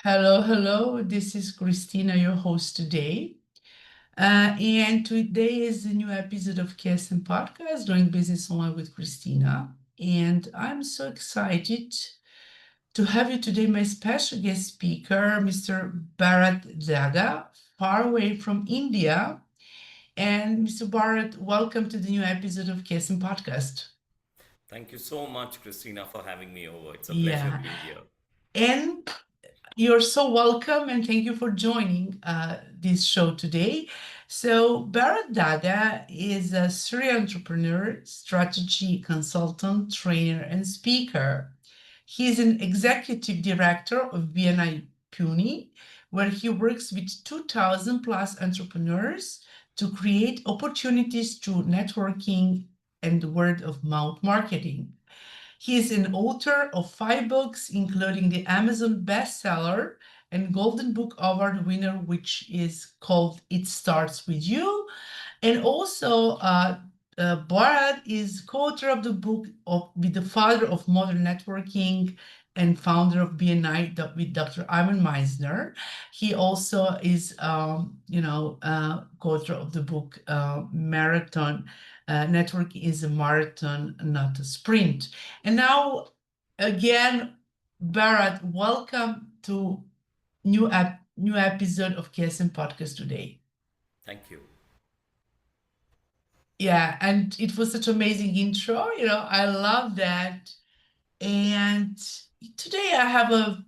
Hello, hello. This is Kristina, your host today. And today is a new episode of KSM Podcast, Doing Business Online with Kristina. And I'm so excited to have you today, my special guest speaker, Mr. Bharat Daga, far away from India. And Mr. Bharat, welcome to the new episode of KSM Podcast. Thank you so much, Christina, for having me over. It's a pleasure Yeah. being here. And you're so welcome and thank you for joining this show today. So, Bharat Daga is a serial entrepreneur, strategy consultant, trainer, and speaker. He is an executive director of BNI Pune, where he works with 2,000 plus entrepreneurs to create opportunities through networking and word of mouth marketing. He is an author of 5 books, including the Amazon bestseller and Golden Book Award winner, which is called It Starts With You. And also, Bharat is co-author of the book with the father of modern networking and founder of BNI with Dr. Ivan Meisner. He also is, co-author of the book Marathon. Network is a marathon, not a sprint. And now, again, Bharat, welcome to new episode of KSM Podcast today. Thank you. Yeah, and it was such amazing intro. I love that. And today I have a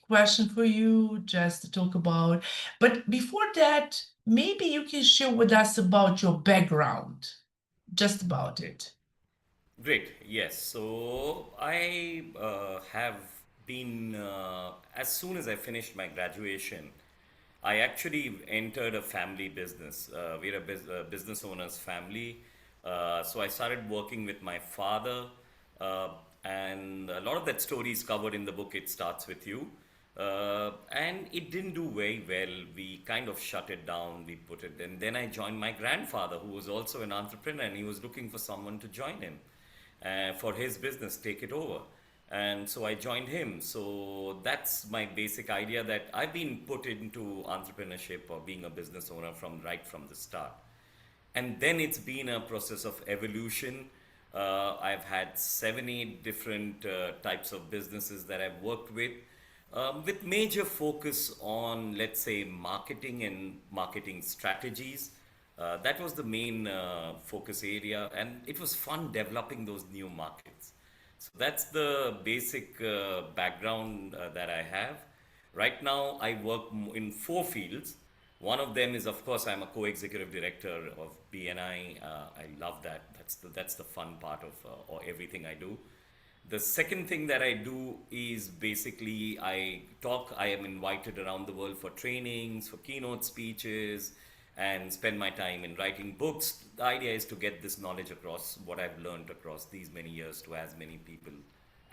question for you just to talk about. But before that, maybe you can share with us about your background, just about it. Great. Yes. So I have been, as soon as I finished my graduation, I actually entered a family business. We're a business owner's family. So I started working with my father, uh, and a lot of that story is covered in the book. It starts with you. And it didn't do very well. We kind of shut it down. We put it, and then I joined my grandfather, who was also an entrepreneur, and he was looking for someone to join him for his business, take it over. And so I joined him. So that's my basic idea, that I've been put into entrepreneurship or being a business owner from right from the start. And then it's been a process of evolution. I've had 7, 8 different types of businesses that I've worked with major focus on, let's say, marketing and marketing strategies. That was the main focus area, and it was fun developing those new markets. So that's the basic background that I have. Right now, I work in 4 fields. One of them is, of course, I'm a co-executive director of BNI. I love that. That's the fun part of or everything I do. The second thing that I do is basically I talk. I am invited around the world for trainings, for keynote speeches, and spend my time in writing books. The idea is to get this knowledge across, what I've learned across these many years, to as many people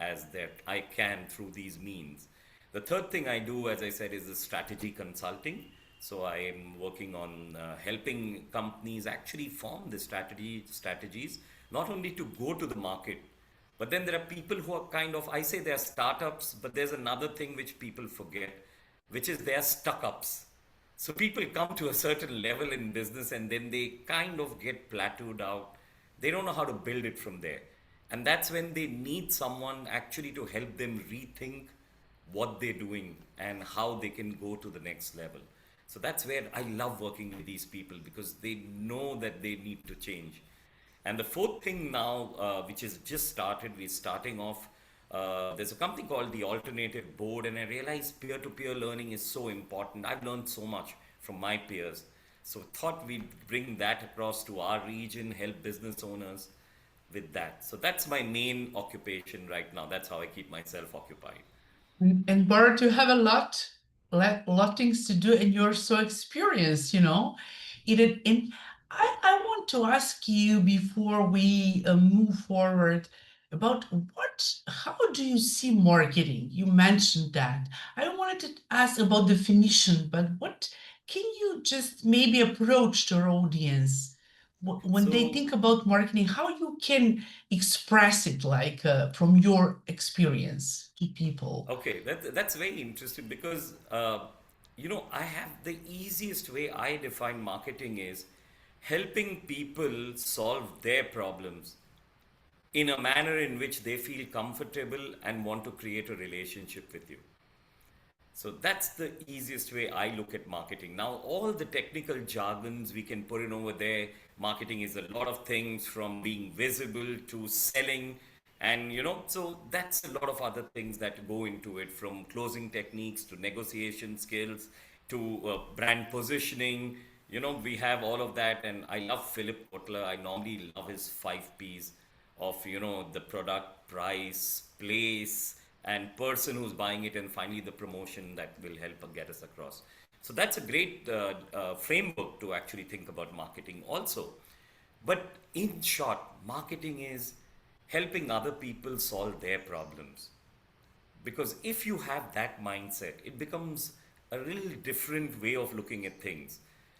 as that I can through these means. The third thing I do, as I said, is the strategy consulting. So I am working on helping companies actually form the strategies, not only to go to the market, but then there are people who are kind of, I say they're startups, but there's another thing which people forget, which is they're stuck ups. So people come to a certain level in business and then they kind of get plateaued out. They don't know how to build it from there. And that's when they need someone actually to help them rethink what they're doing and how they can go to the next level. So that's where I love working with these people, because they know that they need to change. And the fourth thing now, which is just started, we're starting off. There's a company called the Alternative Board, and I realized peer to peer learning is so important. I've learned so much from my peers. So thought we'd bring that across to our region, help business owners with that. So that's my main occupation right now. That's how I keep myself occupied. And Bart, you have a lot things to do, and you're so experienced, And I want to ask you before we move forward about how do you see marketing? You mentioned that. I wanted to ask about definition, but what can you just maybe approach to our audience? when they So think about marketing, how you can express it, like from your experience to people? okay, that's very interesting because I have the easiest way I define marketing is helping people solve their problems in a manner in which they feel comfortable and want to create a relationship with you. So that's the easiest way I look at marketing. Now, all the technical jargons we can put in over there. Marketing is a lot of things from being visible to selling, and so that's a lot of other things that go into it, from closing techniques to negotiation skills to brand positioning. We have all of that, and I love Philip Kotler. I normally love his 5 P's of the product, price, place, and person who's buying it, and finally the promotion that will help get us across. So that's a great framework to actually think about marketing also. But in short, marketing is helping other people solve their problems. Because if you have that mindset, it becomes a little different way of looking at things.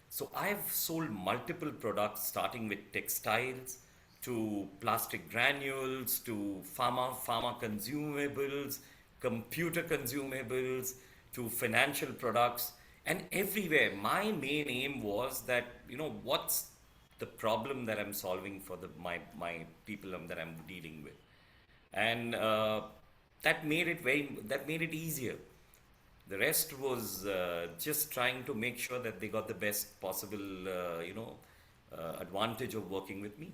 So I've sold multiple products, starting with textiles to plastic granules to pharma consumables, computer consumables to financial products, and everywhere. My main aim was that what's the problem that I'm solving for my people that I'm dealing with, and that made it easier. The rest was just trying to make sure that they got the best possible advantage of working with me.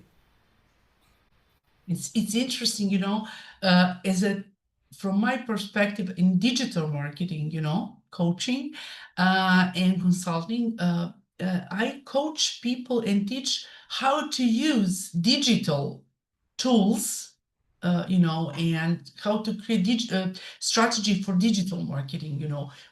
It's interesting, as a from my perspective in digital marketing, coaching and consulting. I coach people and teach how to use digital tools, and how to create strategy for digital marketing,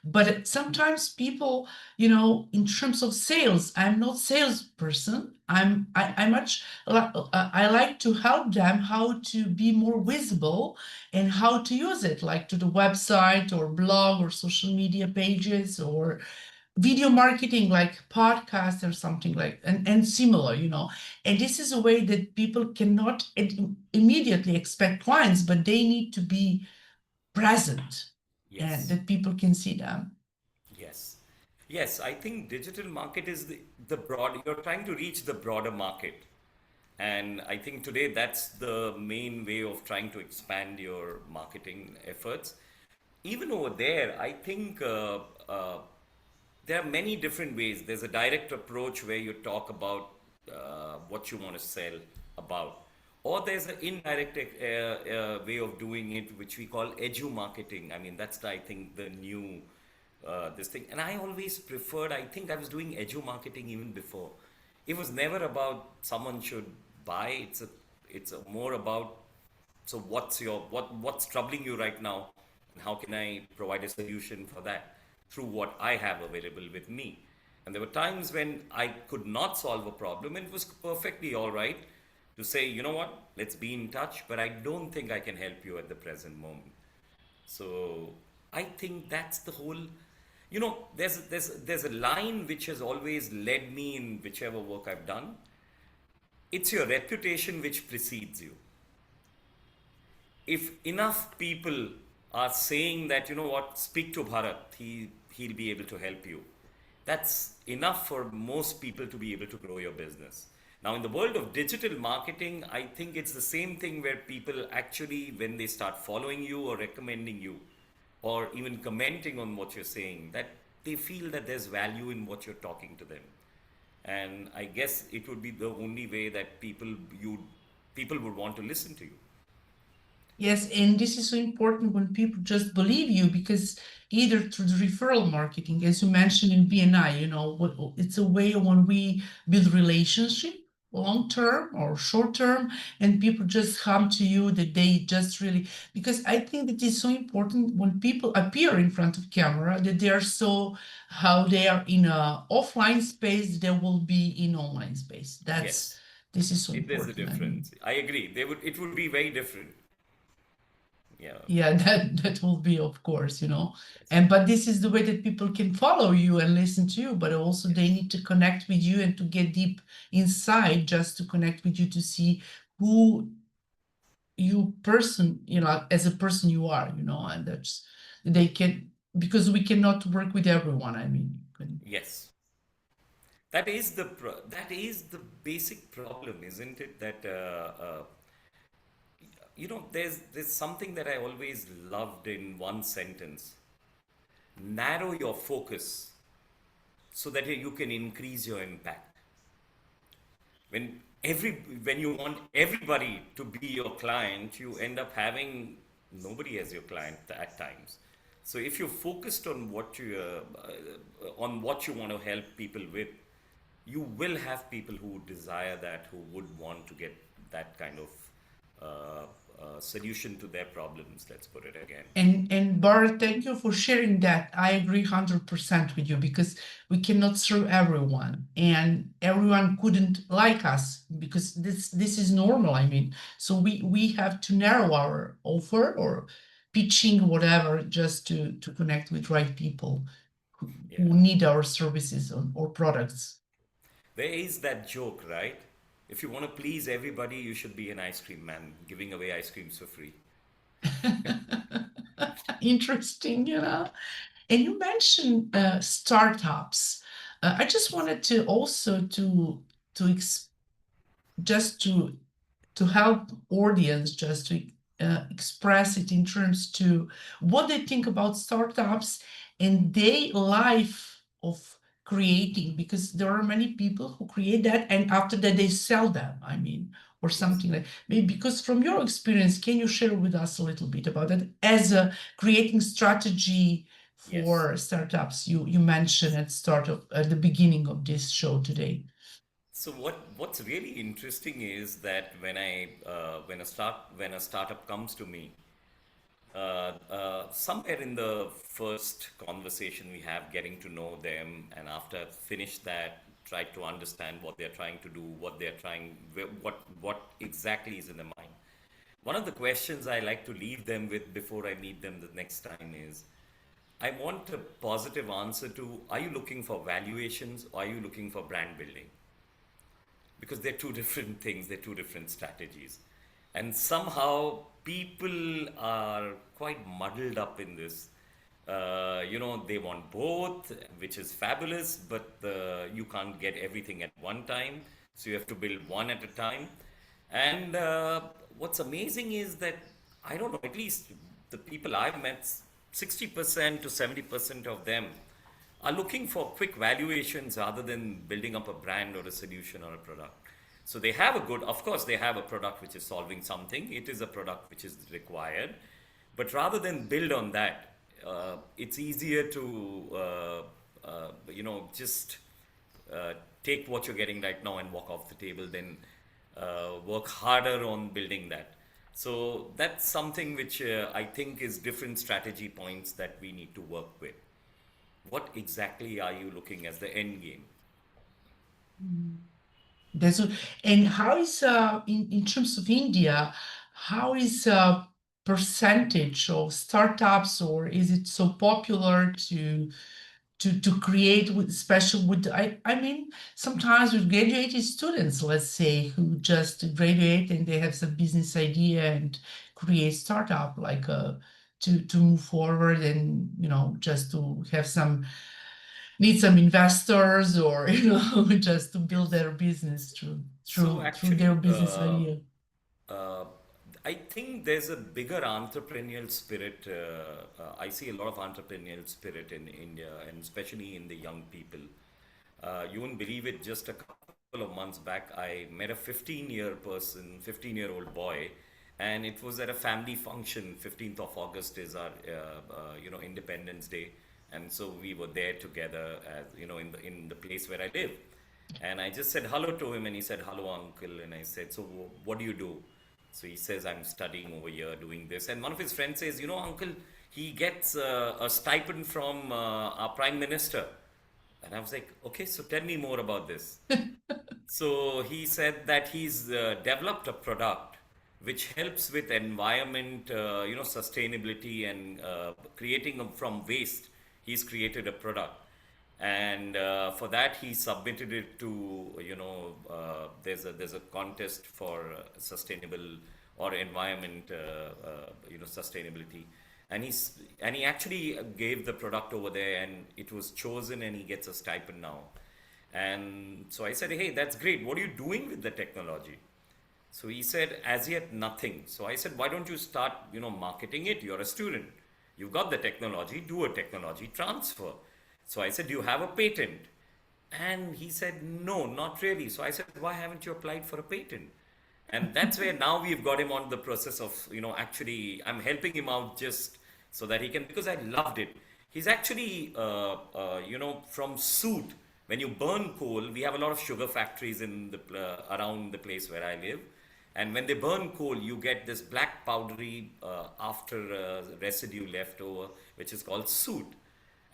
But sometimes people, in terms of sales, I'm not salesperson. I much I like to help them how to be more visible and how to use it, like to the website or blog or social media pages or video marketing like podcast or something like and similar, and this is a way that people cannot immediately expect clients, but they need to be present and Yes. that people can see them. Yes. Yes, I think digital market is the broad, you're trying to reach the broader market. And I think today that's the main way of trying to expand your marketing efforts. Even over there, I think there are many different ways. There's a direct approach where you talk about what you want to sell about, or there's an indirect way of doing it, which we call edu marketing. I mean, that's I think the new this thing. And I always preferred. I think I was doing edu marketing even before. It was never about someone should buy. It's more about, so what's troubling you right now, and how can I provide a solution for that through what I have available with me? And there were times when I could not solve a problem, and it was perfectly all right to say, you know what, let's be in touch, but I don't think I can help you at the present moment. So I think that's the whole. There's a line which has always led me in whichever work I've done. It's your reputation which precedes you. If enough people are saying that, you know what, speak to Bharat, he'll be able to help you. That's enough for most people to be able to grow your business. Now, in the world of digital marketing, I think it's the same thing where people actually, when they start following you or recommending you, or even commenting on what you're saying, that they feel that there's value in what you're talking to them. And I guess it would be the only way that people would want to listen to you. Yes, and this is so important when people just believe you, because either through the referral marketing, as you mentioned in BNI, it's a way when we build relationship long term or short term, and people just come to you that they just really, because I think that is so important when people appear in front of camera, that they are so, how they are in a offline space, they will be in online space. Yes, This is so there's a important. I mean. difference. I agree. It would be very different. Yeah. Yeah, that will be, of course, Yes. and but this is the way that people can follow you and listen to you, but also they Yes. need to connect with you and to get deep inside just to connect with you to see who as a person you are, and that's they can because we cannot work with everyone. I mean, you can. Yes. That is the basic problem, isn't it? That there's something that I always loved in one sentence: narrow your focus so that you can increase your impact. when every when you want everybody to be your client, you end up having nobody as your client at times. So if you're focused on what you want to help people with, you will have people who desire that, who would want to get that kind of solution to their problems, let's put it again. And Bart, thank you for sharing that. I agree 100% with you because we cannot serve everyone, and everyone couldn't like us because this is normal. I mean, so we have to narrow our offer or pitching whatever just to connect with right people who Yeah. need our services or products. There is that joke, right? If you want to please everybody, you should be an ice cream man giving away ice creams for free. Interesting, And you mentioned startups. I just wanted to also to ex just to help audience just to express it in terms to what they think about startups and their life of creating, because there are many people who create that and after that they sell them, I mean, or Yes. something like maybe. Because from your experience, can you share with us a little bit about that as a creating strategy Yes. for startups you mentioned at the beginning of this show today? So what's really interesting is that when a startup comes to me, somewhere in the first conversation we have, getting to know them, and after I've finished that, try to understand what they're trying to do, what exactly is in their mind. One of the questions I like to leave them with before I meet them the next time is, I want a positive answer to: are you looking for valuations or are you looking for brand building? Because they're two different things, they're two different strategies. And somehow people are quite muddled up in this. They want both, which is fabulous, but you can't get everything at one time. So you have to build one at a time. And what's amazing is that, I don't know, at least the people I've met, 60% to 70% of them are looking for quick valuations rather than building up a brand or a solution or a product. So they have a good, of course, they have a product which is solving something. It is a product which is required. But rather than build on that, it's easier to, just take what you're getting right now and walk off the table, then work harder on building that. So that's something which I think is different strategy points that we need to work with. What exactly are you looking as the end game? That's what- and how is in terms of India, how is percentage of startups, or is it so popular to create with special with I mean, sometimes with graduated students, let's say, who just graduate and they have some business idea and create startup like to move forward and just to have some need some investors or just to build their business So through their actually, business idea. uh, I think there's a bigger entrepreneurial spirit. I see a lot of entrepreneurial spirit in India, and especially in the young people. You wouldn't believe it, just a couple of months back, I met a 15-year-old boy, and it was at a family function. 15th of August is our, Independence Day. And so we were there together, as in the place where I live. And I just said hello to him, and he said, "Hello, uncle." And I said, "So, what do you do?" So he says, "I'm studying over here, doing this." And one of his friends says, "Uncle, he gets a stipend from our prime minister." And I was like, "Okay, so tell me more about this." So he said that he's developed a product which helps with environment, sustainability and creating from waste. He's created a product, and for that he submitted it to there's a contest for sustainable or environment sustainability, and he actually gave the product over there, and it was chosen, and he gets a stipend now. And so I said, hey, that's great, what are you doing with the technology? So he said, as yet, nothing. So I said, why don't you start, marketing it? You're a student. You've got the technology, do a technology transfer. So I said, do you have a patent? And he said, no, not really. So I said, why haven't you applied for a patent? And that's where now we've got him on the process of, actually, I'm helping him out just so that he can, because I loved it. He's actually, from soot. When you burn coal, we have a lot of sugar factories in the around the place where I live. And when they burn coal, you get this black powdery after residue left over, which is called soot.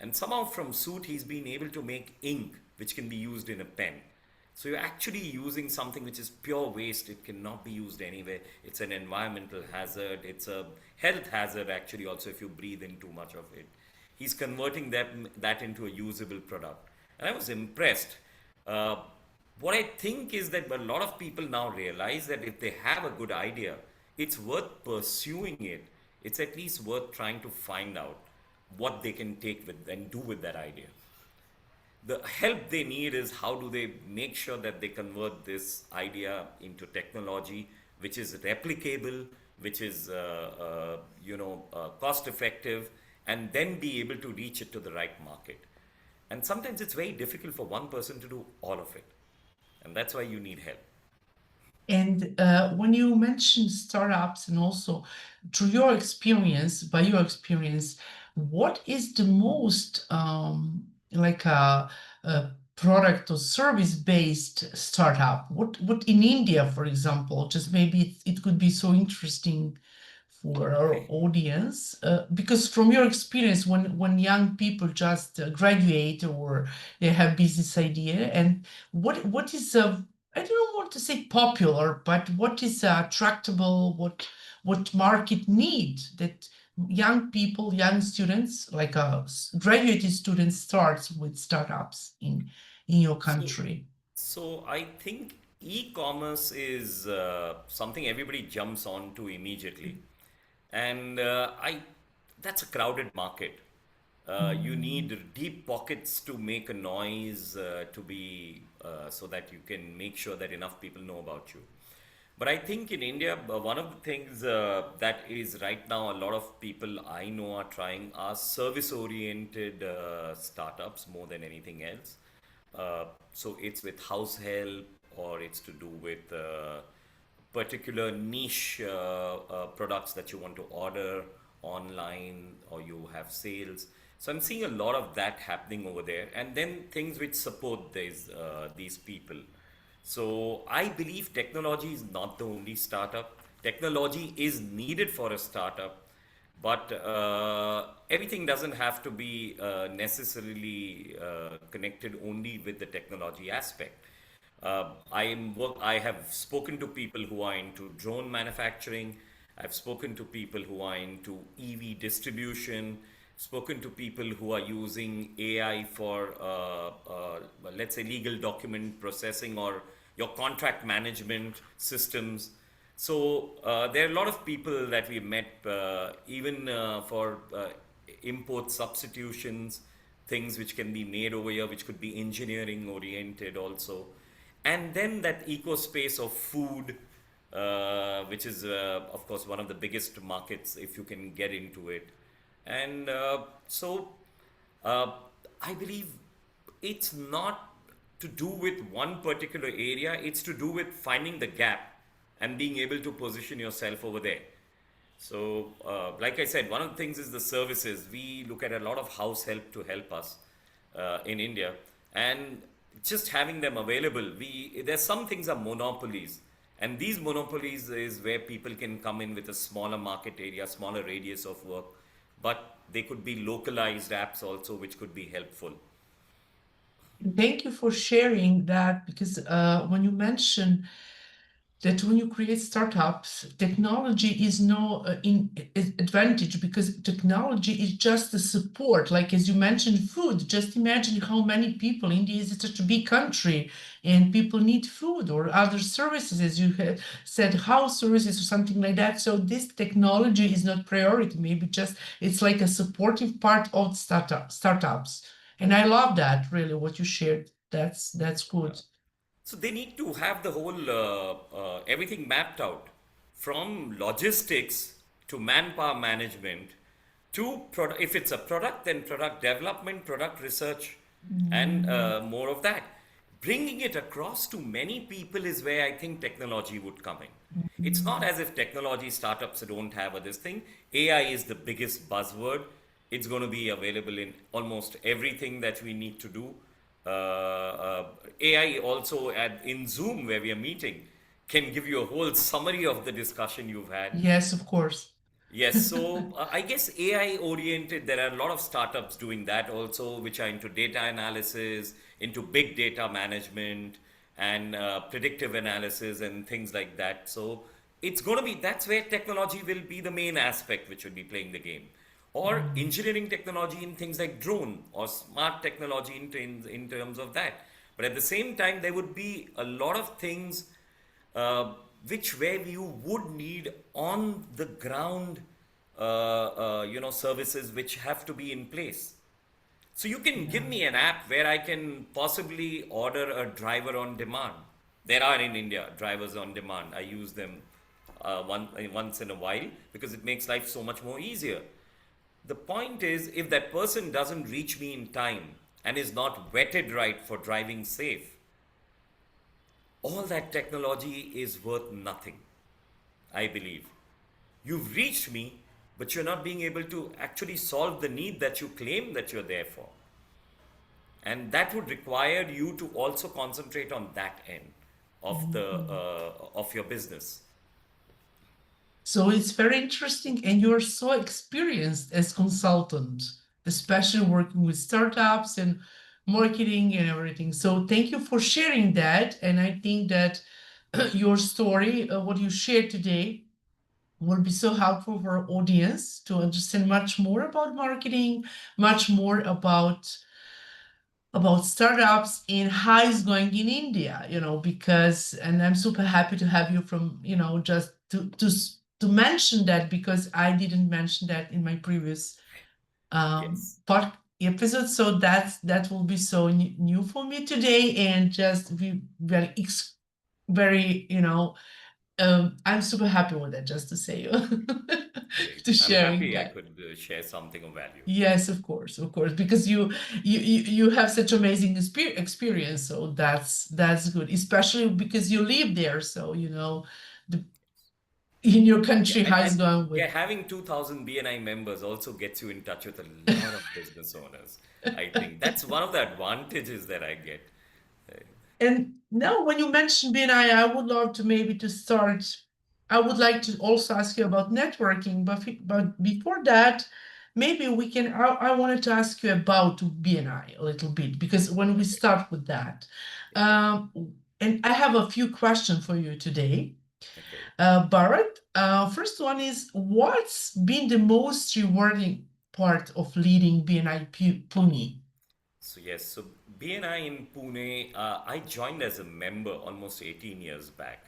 And somehow from soot, he's been able to make ink, which can be used in a pen. So you're actually using something which is pure waste. It cannot be used anywhere. It's an environmental hazard. It's a health hazard, actually, also, if you breathe in too much of it. He's converting that into a usable product. And I was impressed. Uh, what I think is that a lot of people now realize that if they have a good idea, it's worth pursuing it. It's at least worth trying to find out what they can take with and do with that idea. The help they need is how do they make sure that they convert this idea into technology which is replicable, which is cost effective, and then be able to reach it to the right market. And sometimes it's very difficult for one person to do all of it, and that's why you need help. And when you mention startups and also through your experience, by your experience, what is the most like a product or service based startup? What in India, for example, just maybe it could be so interesting for our Okay. audience, because from your experience, when young people just graduate or they have business idea, and what is I don't want to say popular, but what is attractable, what market need that young people, young students, like graduated students, starts with startups in your So, country. so I think e-commerce is something everybody jumps onto immediately, and that's a crowded market. You Mm. need deep pockets to make a noise to be so that you can make sure that enough people know about you. But I think in India, one of the things that is right now a lot of people I know are trying are service oriented startups more than anything else. So it's with house help, or it's to do with particular niche products that you want to order online, or you have sales. So I'm seeing a lot of that happening over there, and then things which support these people. So I believe technology is not the only startup. Technology is needed for a startup, but everything doesn't have to be necessarily connected only with the technology aspect. I have spoken to people who are into drone manufacturing. I've spoken to people who are into EV distribution. Spoken to people who are using AI for, let's say, legal document processing or your contract management systems. So there are a lot of people that we met, even for import substitutions, things which can be made over here, which could be engineering oriented also. And then that eco space of food, which is, of course, one of the biggest markets if you can get into it. And uh, I believe it's not to do with one particular area, it's to do with finding the gap and being able to position yourself over there. So, like I said, one of the things is the services. We look at a lot of house help to help us in India, and just having them available. There's some things are monopolies, and these monopolies is where people can come in with a smaller market area, smaller radius of work, but they could be localized apps also, which could be helpful. Thank you for sharing that because when you mention that when you create startups, technology is no advantage, because technology is just the support. Like as you mentioned, food. Just imagine how many people. India is such a big country, and people need food or other services, as you had said, house services or something like that. So this technology is not priority. Maybe just it's like a supportive part of startups. And I love that really what you shared. That's good. So they need to have the whole everything mapped out from logistics to manpower management to product. If it's a product, then product development, product research, and Mm. more of that. Bringing it across to many people is where I think technology would come in. It's not as if technology startups don't have this thing. AI is the biggest buzzword. It's going to be available in almost everything that we need to do. AI also in Zoom where we are meeting can give you a whole summary of the discussion you've had. Yes, of course. Yes, so I guess AI oriented, there are a lot of startups doing that also, which are into data analysis, into big data management, and predictive analysis and things like that. So it's going to be, that's where technology will be the main aspect which will be playing the game. Or Mm. engineering technology in things like drone or smart technology in terms of that. But at the same time, there would be a lot of things which where you would need on the ground services which have to be in place. So you can give Yeah. me an app where I can possibly order a driver on demand. There are in India drivers on demand. I use them once in a while because it makes life so much more easier. The point is, if that person doesn't reach me in time and is not vetted right for driving safe, all that technology is worth nothing, I believe. You've reached me, but you're not being able to actually solve the need that you claim that you're there for. And that would require you to also concentrate on that end Mhm. of your business. So it's very interesting, and you're so experienced as consultant, especially working with startups and marketing and everything. So thank you for sharing that. And I think that your story, what you shared today, will be so helpful for our audience to understand much more about marketing, much more about startups and how it's going in India, because, and I'm super happy to have you from, just to mention that, because I didn't mention that in my previous Yes. pod episode. So that will be so new for me today, and just be very, very, I'm super happy with that, just to say, Great. to I'm sharing happy I that. could share something of value. Yes, of course, because you have such amazing experience, so that's good, especially because you live there, so the in your Yeah, country and, how it's and going yeah, with. having 2,000 BNI members also gets you in touch with a lot of business owners. I think that's one of the advantages that I get. Uh, And now, when you mention BNI, I would love to maybe to start. I would like to also ask you about networking, but before that, maybe we can. I wanted to ask you about BNI a little bit, because when we Okay, start with that, okay, um, and I have a few questions for you today, okay. Bharat. First one is, what's been the most rewarding part of leading BNI Pune? So yes, so BNI in Pune, I joined as a member almost 18 years back,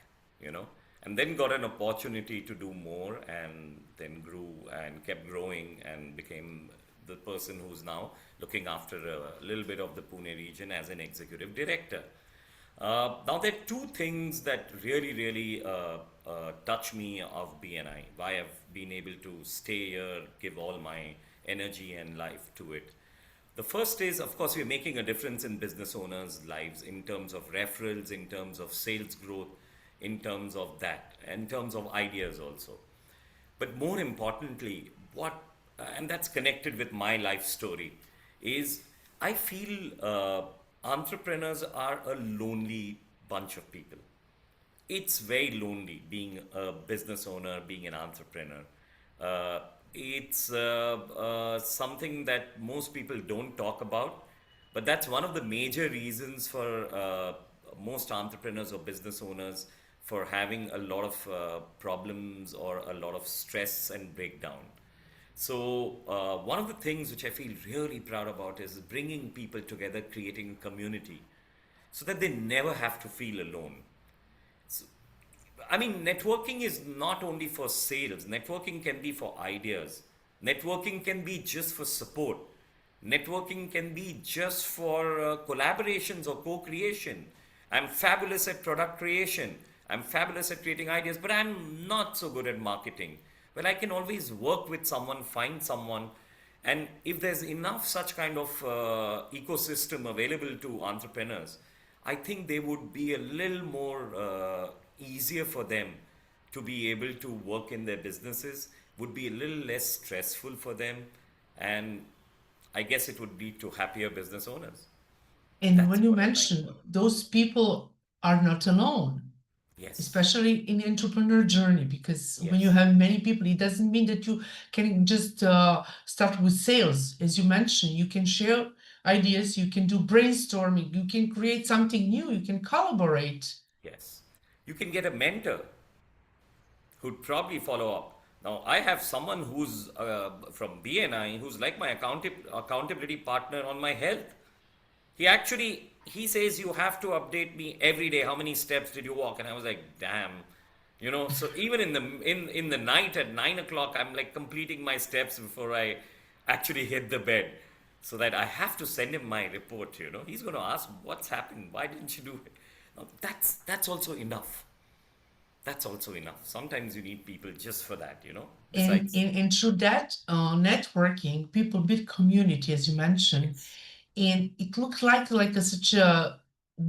and then got an opportunity to do more and then grew and kept growing and became the person who's now looking after a little bit of the Pune region as an executive director. Now, there are two things that really touch me of BNI, why I've been able to stay here, give all my energy and life to it. The first is, of course, we're making a difference in business owners' lives in terms of referrals, in terms of sales growth, in terms of that, in terms of ideas also. But more importantly, and that's connected with my life story, is I feel entrepreneurs are a lonely bunch of people. It's very lonely being a business owner, being an entrepreneur. Uh, it's something that most people don't talk about, but that's one of the major reasons for most entrepreneurs or business owners for having a lot of problems or a lot of stress and breakdown. So, one of the things which I feel really proud about is bringing people together, creating community so that they never have to feel alone. So, I mean, networking is not only for sales, networking can be for ideas, networking can be just for support, networking can be just for collaborations or co creation. I'm fabulous at product creation, I'm fabulous at creating ideas, but I'm not so good at marketing. Well, I can always work with someone, find someone, and if there's enough such kind of ecosystem available to entrepreneurs, I think they would be a little more easier for them to be able to work in their businesses, would be a little less stressful for them, and I guess it would lead to happier business owners. And That's when you what I like mention about it. those people are not alone, Yes, especially in entrepreneur journey, because when you yes, have many people, it doesn't mean that you can just start with sales. As you mentioned, you can share ideas, you can do brainstorming, you can create something new, you can collaborate. yes. You can get a mentor who'd probably follow up. Now, I have someone who's from BNI who's like my accountability partner on my health. He says you have to update me every day. How many steps did you walk? And I was like, damn, you know. So even in the night at 9 o'clock, I'm like completing my steps before I actually hit the bed, so that I have to send him my report. You know, he's going to ask what's happened. Why didn't you do it? Now, that's also enough. That's also enough. Sometimes you need people just for that. You know. And, Besides, and through that networking, people build community, as you mentioned, yes, and it looks like such a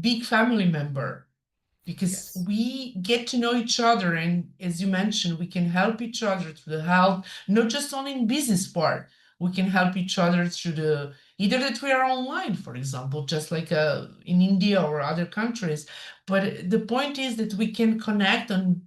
big family member because yes, we get to know each other, and as you mentioned, we can help each other through the help, not just only in business part. We can help each other through the either that we are online, for example, just like in India or other countries. But the point is that we can connect on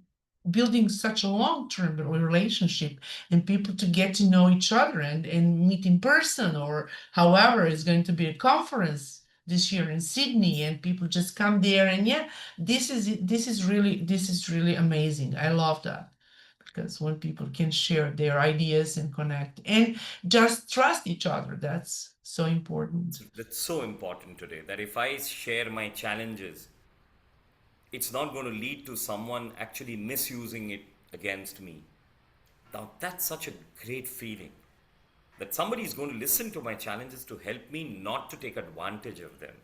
building such a long-term relationship and people to get to know each other and meet in person, or however it's going to be a conference this year in Sydney, and people just come there. And yeah, this is really amazing. I love that, because when people can share their ideas and connect and just trust each other, that's so important. that's so important today. That if I share my challenges, it's not going to lead to someone actually misusing it against me. Now, that's such a great feeling that somebody is going to listen to my challenges to help me, not to take advantage of them.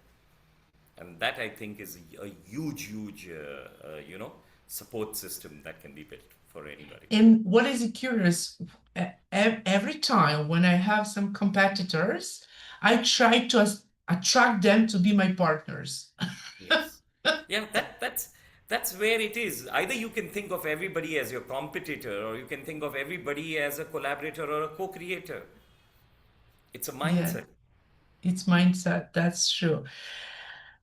And that I think is a huge, huge, support system that can be built for anybody. And what is curious, every time when I have some competitors, I try to attract them to be my partners. Yes. Yeah, that's where it is. Either you can think of everybody as your competitor, or you can think of everybody as a collaborator or a co-creator. It's a Yeah, mindset. it's mindset. That's true.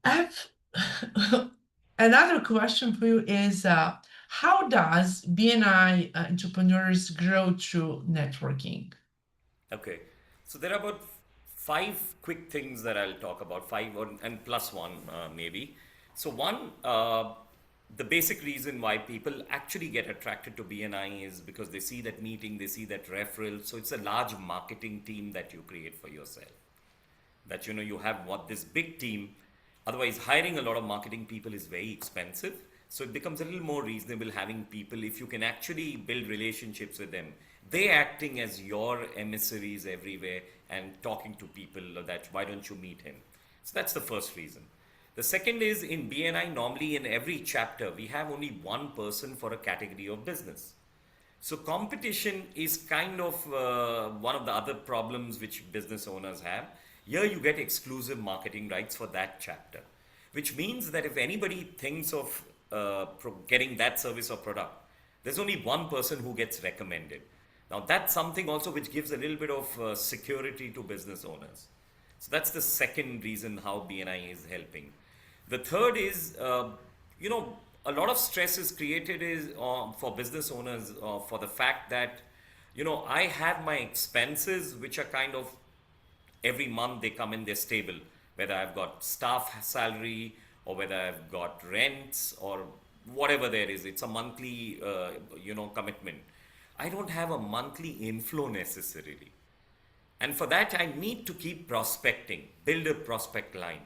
I have another question for you is how does BNI entrepreneurs grow through networking? Okay. So there are about five quick things that I'll talk about, five and plus one maybe. So one, the basic reason why people actually get attracted to BNI is because they see that meeting, they see that referral. So it's a large marketing team that you create for yourself. That you have what this big team. Otherwise, hiring a lot of marketing people is very expensive. So it becomes a little more reasonable having people, if you can actually build relationships with them, they acting as your emissaries everywhere and talking to people that why don't you meet him. So that's the first reason. The second is, in BNI, normally in every chapter we have only one person for a category of business. So competition is kind of one of the other problems which business owners have. Here you get exclusive marketing rights for that chapter, which means that if anybody thinks of getting that service or product, there's only one person who gets recommended. Now that's something also which gives a little bit of security to business owners. So that's the second reason how BNI is helping. The third is, you know, a lot of stress is created is for business owners for the fact that, I have my expenses which are kind of every month they come in, they're stable. Whether I've got staff salary or whether I've got rents or whatever there is. It's a monthly, commitment. I don't have a monthly inflow necessarily. And for that, I need to keep prospecting, build a prospect line.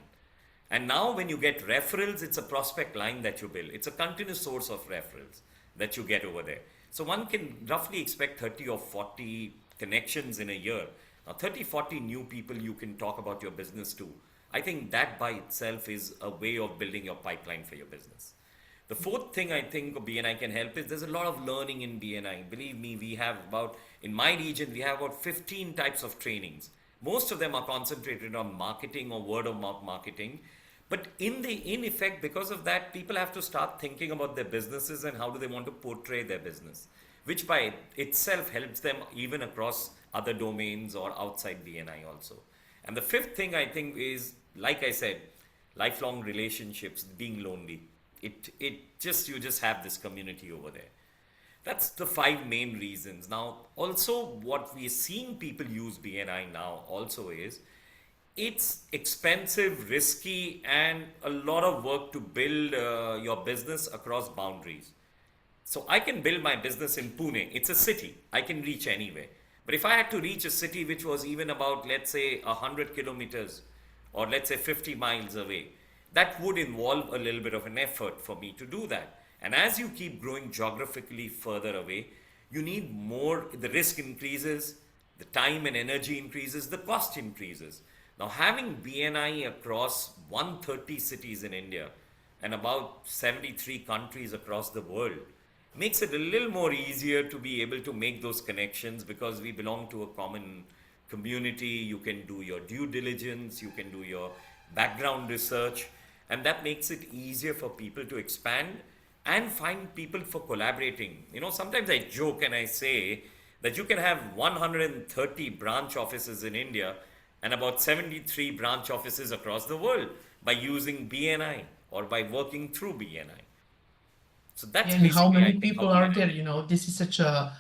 And now, when you get referrals, it's a prospect line that you build. It's a continuous source of referrals that you get over there. So, one can roughly expect 30 or 40 connections in a year. Now, 30, 40 new people you can talk about your business to. I think that by itself is a way of building your pipeline for your business. The fourth thing I think BNI can help is there's a lot of learning in BNI. Believe me, we have about, in my region, we have about 15 types of trainings. Most of them are concentrated on marketing or word of mouth marketing. But in effect, because of that, people have to start thinking about their businesses and how do they want to portray their business, which by itself helps them even across other domains or outside BNI also. And the fifth thing I think is, like I said, lifelong relationships, being lonely. It just, you just have this community over there. That's the five main reasons. Now, also what we're seeing people use BNI now also is it's expensive, risky, and a lot of work to build your business across boundaries. So I can build my business in Pune. It's a city. I can reach anywhere. But if I had to reach a city which was even about, let's say, 100 kilometers or let's say 50 miles away, that would involve a little bit of an effort for me to do that. And as you keep growing geographically further away, you need more, the risk increases, the time and energy increases, the cost increases. Now, having BNI across 130 cities in India and about 73 countries across the world makes it a little more easier to be able to make those connections because we belong to a common community. You can do your due diligence, you can do your background research, and that makes it easier for people to expand and find people for collaborating. Sometimes I joke and I say that you can have 130 branch offices in India and about 73 branch offices across the world by using BNI or by working through BNI. So that's And how basically, I many think, how people are BNI there? can help. This is such a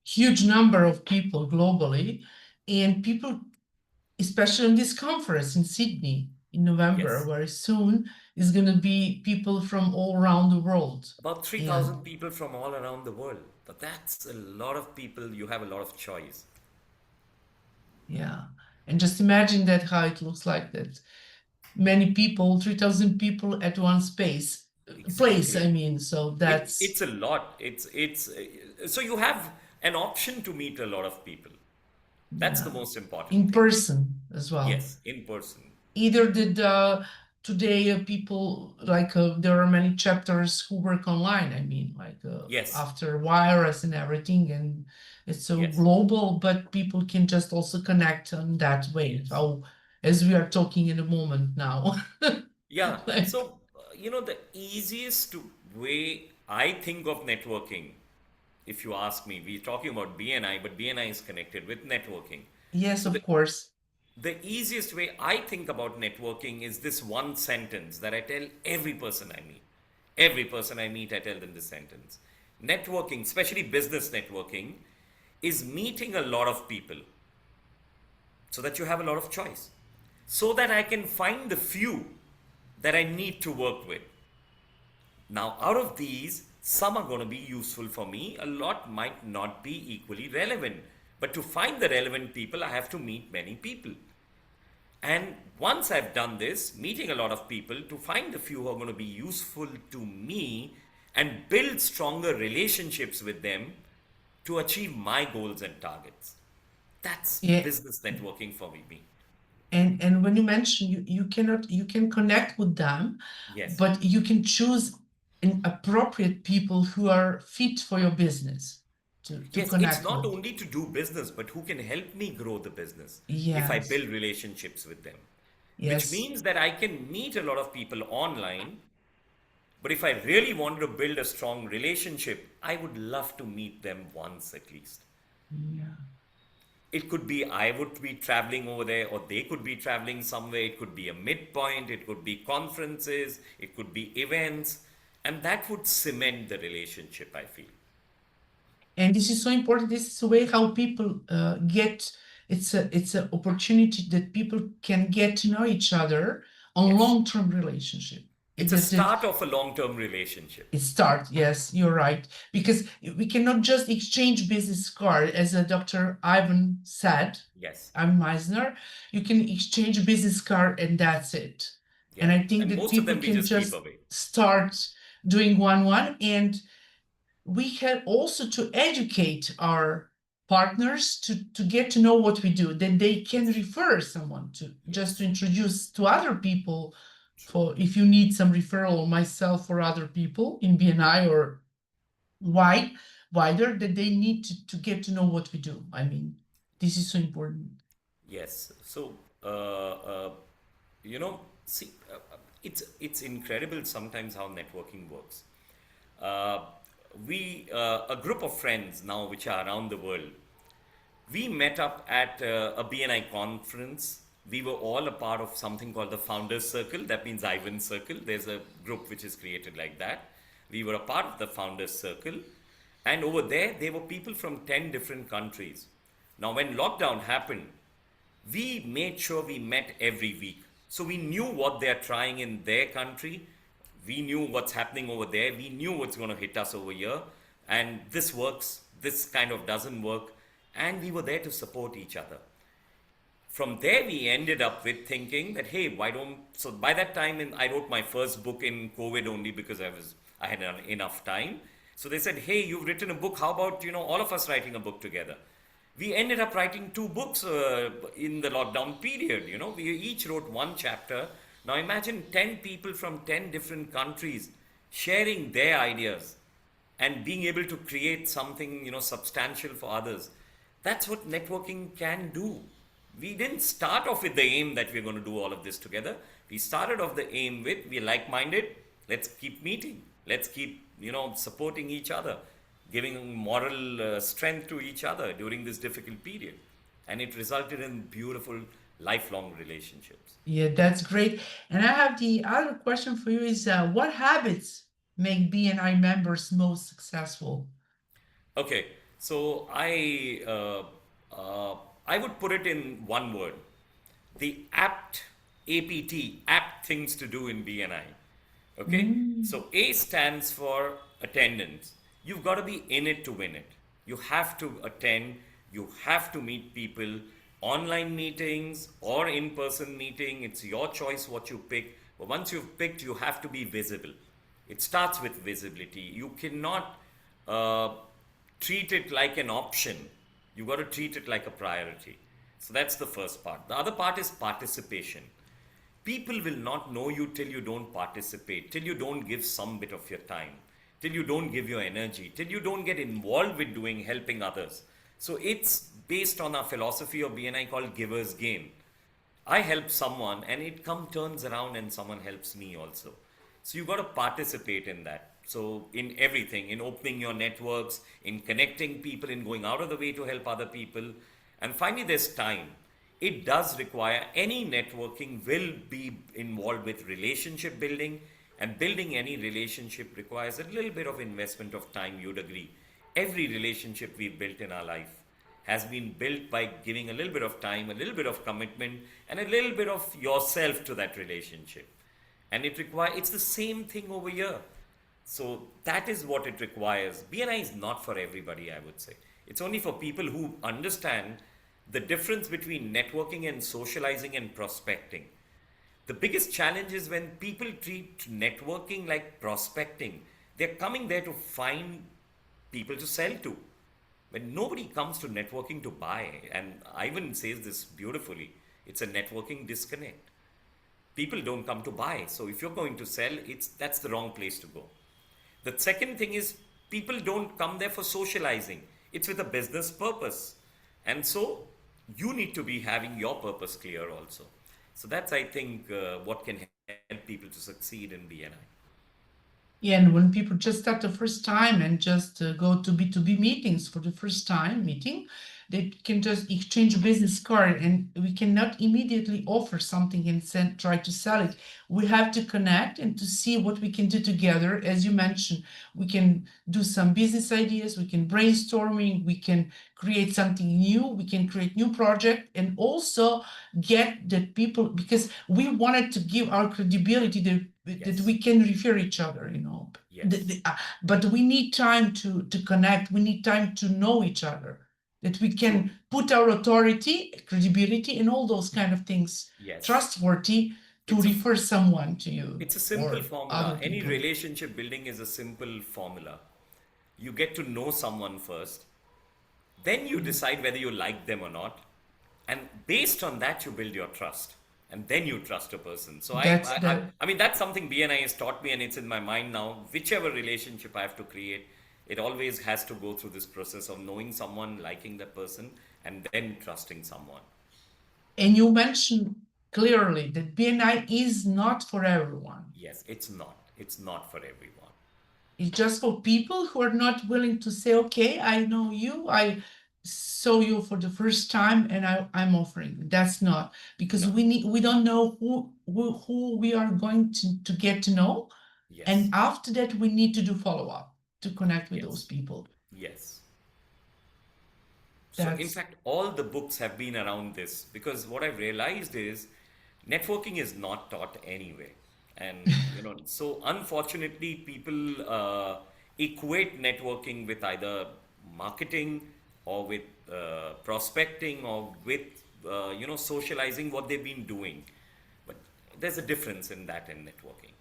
huge number of people globally, and people, especially in this conference in Sydney in November, Yes. very soon, is going to be people from all around the world. About 3,000 And people from all around the world. But that's a lot of people. You have a lot of choice. yeah, and just imagine that how it looks like that. Many people, 3,000 people at one place, I Exactly. mean, so It's that's, a lot. So you have an option to meet a lot of people. That's the yeah, most important in thing. person as well. Yes, in person. Either did today people like there are many chapters who work online, I mean, like Yes, after virus and everything, and it's so yes, global, but people can just also connect on that way, yes. how as we are talking in a moment now. Yeah. Like, So, the easiest way I think of networking, if you ask me, we're talking about BNI, but BNI is connected with networking. yes, So of course. the easiest way I think about networking is this one sentence that I tell every person I meet. Every person I meet, I tell them this sentence. Networking, especially business networking, is meeting a lot of people so that you have a lot of choice. So that I can find the few that I need to work with. Now, out of these, some are going to be useful for me, a lot might not be equally relevant. But to find the relevant people, I have to meet many people. And once I've done this, meeting a lot of people to find a few who are going to be useful to me and build stronger relationships with them to achieve my goals and targets. That's Yeah, business networking for me. and when you mention you cannot, you can connect with them, Yes. but you can choose an appropriate people who are fit for your business to Yes, it's connect not with. only to do business, but who can help me grow the business if I Yes, build relationships with them. Which yes. means that I can meet a lot of people online, but if I really wanted to build a strong relationship, I would love to meet them once at least. Yeah. It could be I would be traveling over there, or they could be traveling somewhere. It could be a midpoint, it could be conferences, it could be events, and that would cement the relationship, I feel. And this is so important. This is the way how people get, it's an opportunity that people can get to know each other on Yes. long-term relationship. It's a That start of a long-term relationship. it starts. Yes, you're right. Because we cannot just exchange business card, as Dr. Ivan said, Yes. Ivan Meisner. You can exchange business card and that's it. And Yeah. I think And that most of people them we can just keep just away. start doing one, and we have also to educate our partners to get to know what we do. Then they can Yes. refer someone to just to Yes. introduce to other people, True. for if you need some referral, or myself or other people in BNI or wide wider, that they need to get to know what we do. I mean, this is so important. Yes. So, you know, see, it's incredible sometimes how networking works. Uh, a group of friends now, which are around the world, we met up at a BNI conference. We were all a part of something called the Founders Circle. That means Ivan's Circle. There's a group which is created like that. We were a part of the Founders Circle. And over there were people from 10 different countries. Now, when lockdown happened, we made sure we met every week. So we knew what they're trying in their country. We knew what's happening over there. We knew what's going to hit us over here. And this works, this kind of doesn't work. And we were there to support each other. From there, we ended up with thinking that, hey, why don't. So by that time, I wrote my first book in COVID only because I had enough time. So they said, hey, you've written a book. How about, all of us writing a book together? We ended up writing two books in the lockdown period. We each wrote one chapter. Now imagine 10 people from 10 different countries sharing their ideas and being able to create something substantial for others. That's what networking can do. We didn't start off with the aim that we're going to do all of this together. We started off the aim with, we're like-minded, let's keep meeting, let's keep supporting each other, giving moral strength to each other during this difficult period. And it resulted in beautiful lifelong relationships. Yeah, that's great. And I have the other question for you is what habits make BNI members most successful? Okay, so I would put it in one word: the apt things to do in BNI. Okay, Mm. so A stands for attendance. You've got to be in it to win it. You have to attend. You have to meet people. Online meetings or in-person meeting, it's your choice what you pick. But once you've picked, you have to be visible. It starts with visibility. You cannot uh, treat it like an option. You got to treat it like a priority. So that's the first part. The other part is participation. People will not know you till you don't participate, till you don't give some bit of your time, till you don't give your energy, till you don't get involved with helping others. So it's based on our philosophy of BNI called giver's gain. I help someone and it turns around and someone helps me also. So you got to participate in that. So in everything, in opening your networks, in connecting people, in going out of the way to help other people. And finally, there's time. It does require, any networking will be involved with relationship building, and building any relationship requires a little bit of investment of time, you'd agree. Every relationship we've built in our life has been built by giving a little bit of time, a little bit of commitment, and a little bit of yourself to that relationship. And it's the same thing over here. So that is what it requires. BNI is not for everybody, I would say. It's only for people who understand the difference between networking and socializing and prospecting. The biggest challenge is when people treat networking like prospecting. They're coming there to find people to sell to. When nobody comes to networking to buy, and Ivan says this beautifully, it's a networking disconnect. People don't come to buy. So if you're going to sell, that's the wrong place to go. The second thing is, people don't come there for socializing. It's with a business purpose. And so you need to be having your purpose clear also. So that's, I think, what can help people to succeed in BNI. Yeah, and when people just start the first time and just go to B2B meetings for the first time meeting, they can just exchange a business card and we cannot immediately offer something and try to sell it. We have to connect and to see what we can do together. As you mentioned, we can do some business ideas, we can brainstorming, we can create something new, we can create new project, and also get the people, because we wanted to give our credibility, the that Yes. we can refer each other, you know. Yes. But we need time to connect. We need time to know each other. That we True. can put our authority, credibility, and all those kind of things, Yes. trustworthy to It's a refer someone to you it's a simple or other formula. Any people. relationship building is a simple formula. You get to know someone first, then you Yes, decide whether you like them or not, and based on that you build your trust, and then you trust a person. So that's the I mean that's something BNI has taught me, and it's in my mind now. Whichever relationship I have to create, it always has to go through this process of knowing someone, liking that person, and then trusting someone. and you mentioned clearly that BNI is not for everyone. Yes, it's not for everyone. It's just for people who are not willing to say, okay, I know you, I saw you for the first time and I'm offering. That's not because No. we don't know who we are going to get to know. Yes. And after that, we need to do follow-up to connect with those Yes. people. Yes. So, in That's fact, all the books have been around this because what I've realized is networking is not taught anyway. And, so unfortunately, people equate networking with either marketing or with prospecting or with, socializing what they've been doing. But there's a difference in that and networking.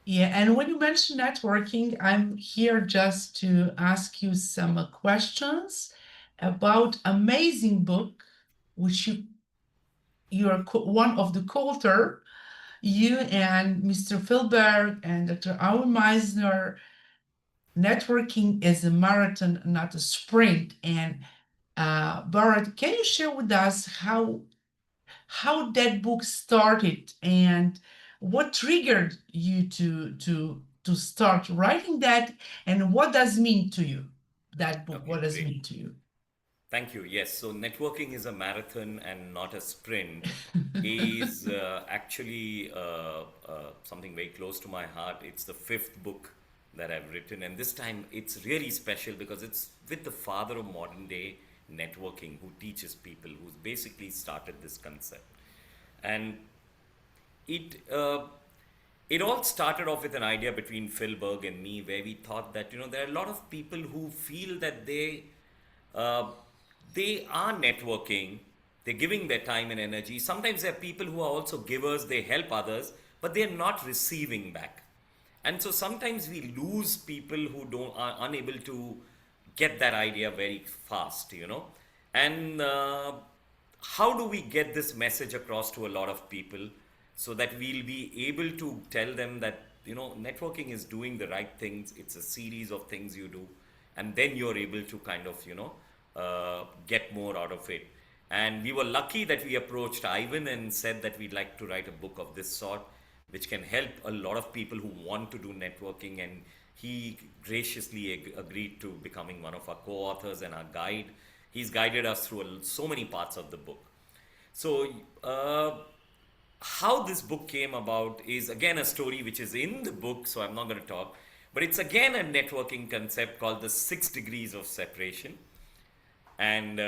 yeah. And when you mention networking, I'm here just to ask you some questions about amazing book, which you are one of the co-author, you and Mr. Philberg and Dr. Aul Meisner. Networking is a marathon, not a sprint. And Bharat, can you share with us how that book started and what triggered you to start writing that, and what does it mean to you? That book, Okay, what does it great. mean to you? Thank you. Yes, so networking is a marathon and not a sprint is actually something very close to my heart. It's the fifth book that I've written, and this time it's really special because it's with the father of modern day networking who teaches people, who's basically started this concept. And it it all started off with an idea between Phil Berg and me where we thought that there are a lot of people who feel that uh, they are networking, they're giving their time and energy. Sometimes there are people who are also givers, they help others, but they're not receiving back. And so sometimes we lose people who don't are unable to get that idea very fast. And how do we get this message across to a lot of people so that we'll be able to tell them that networking is doing the right things, it's a series of things you do, and then you're able to kind of get more out of it. And we were lucky that we approached Ivan and said that we'd like to write a book of this sort which can help a lot of people who want to do networking, and he graciously agreed to becoming one of our co-authors and our guide. He's guided us through so many parts of the book. So, how this book came about is again a story which is in the book, so I'm not going to talk, but it's again a networking concept called the 6 degrees of separation. And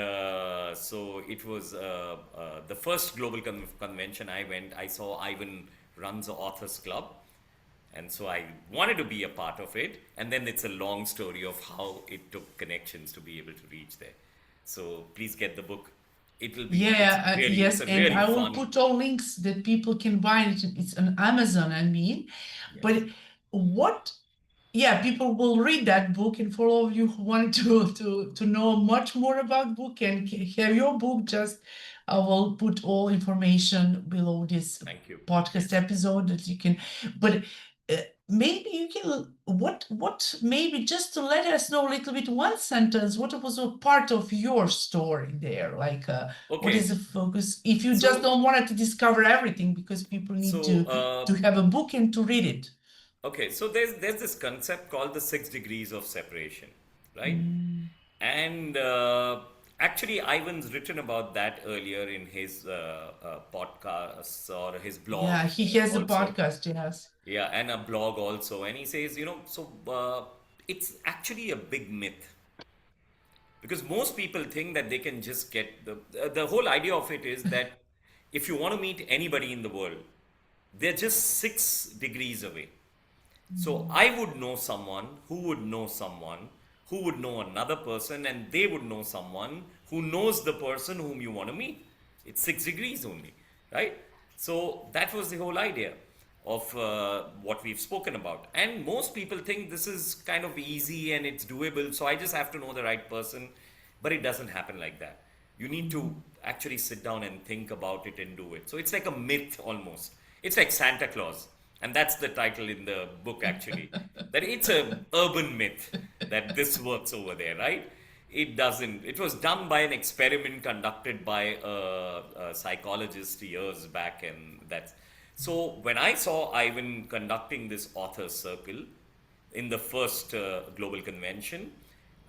so it was the first global convention I went. I saw Ivan runs the Authors Club, and so I wanted to be a part of it. And then it's a long story of how it took connections to be able to reach there. So please get the book. Yeah, It's yes, a and really I will fun. put all links that people can buy it. It's on Amazon, I mean. Yes. But what yeah, people will read that book, and for all of you who want to know much more about book and have your book, just I will put all information below this Thank you. podcast Yes. episode that you can. But maybe you can what maybe just to let us know a little bit one sentence. What was a part of your story there? Like what is Okay. the focus? If you just So don't want to discover everything, because people need so to have a book and to read it. okay, so there's this concept called the 6 degrees of separation, right? Mm. And actually, Ivan's written about that earlier in his podcasts or his blog Yeah, he has a also. podcast, yes. Yeah, and a blog also. And he says, it's actually a big myth because most people think that they can just get the whole idea of it is that if you want to meet anybody in the world, They're just 6 degrees away. So I would know someone who would know someone who would know another person, and they would know someone who knows the person whom you want to meet. It's 6 degrees only, right? So that was the whole idea of what we've spoken about. And most people think this is kind of easy and it's doable, so I just have to know the right person. But it doesn't happen like that. You need to actually sit down and think about it and do it. So it's like a myth almost. It's like Santa Claus. And that's the title in the book actually. That it's a urban myth that this works over there, right? It doesn't. It was done by an experiment conducted by a psychologist years back, and that's so when I saw Ivan conducting this author circle in the first global convention,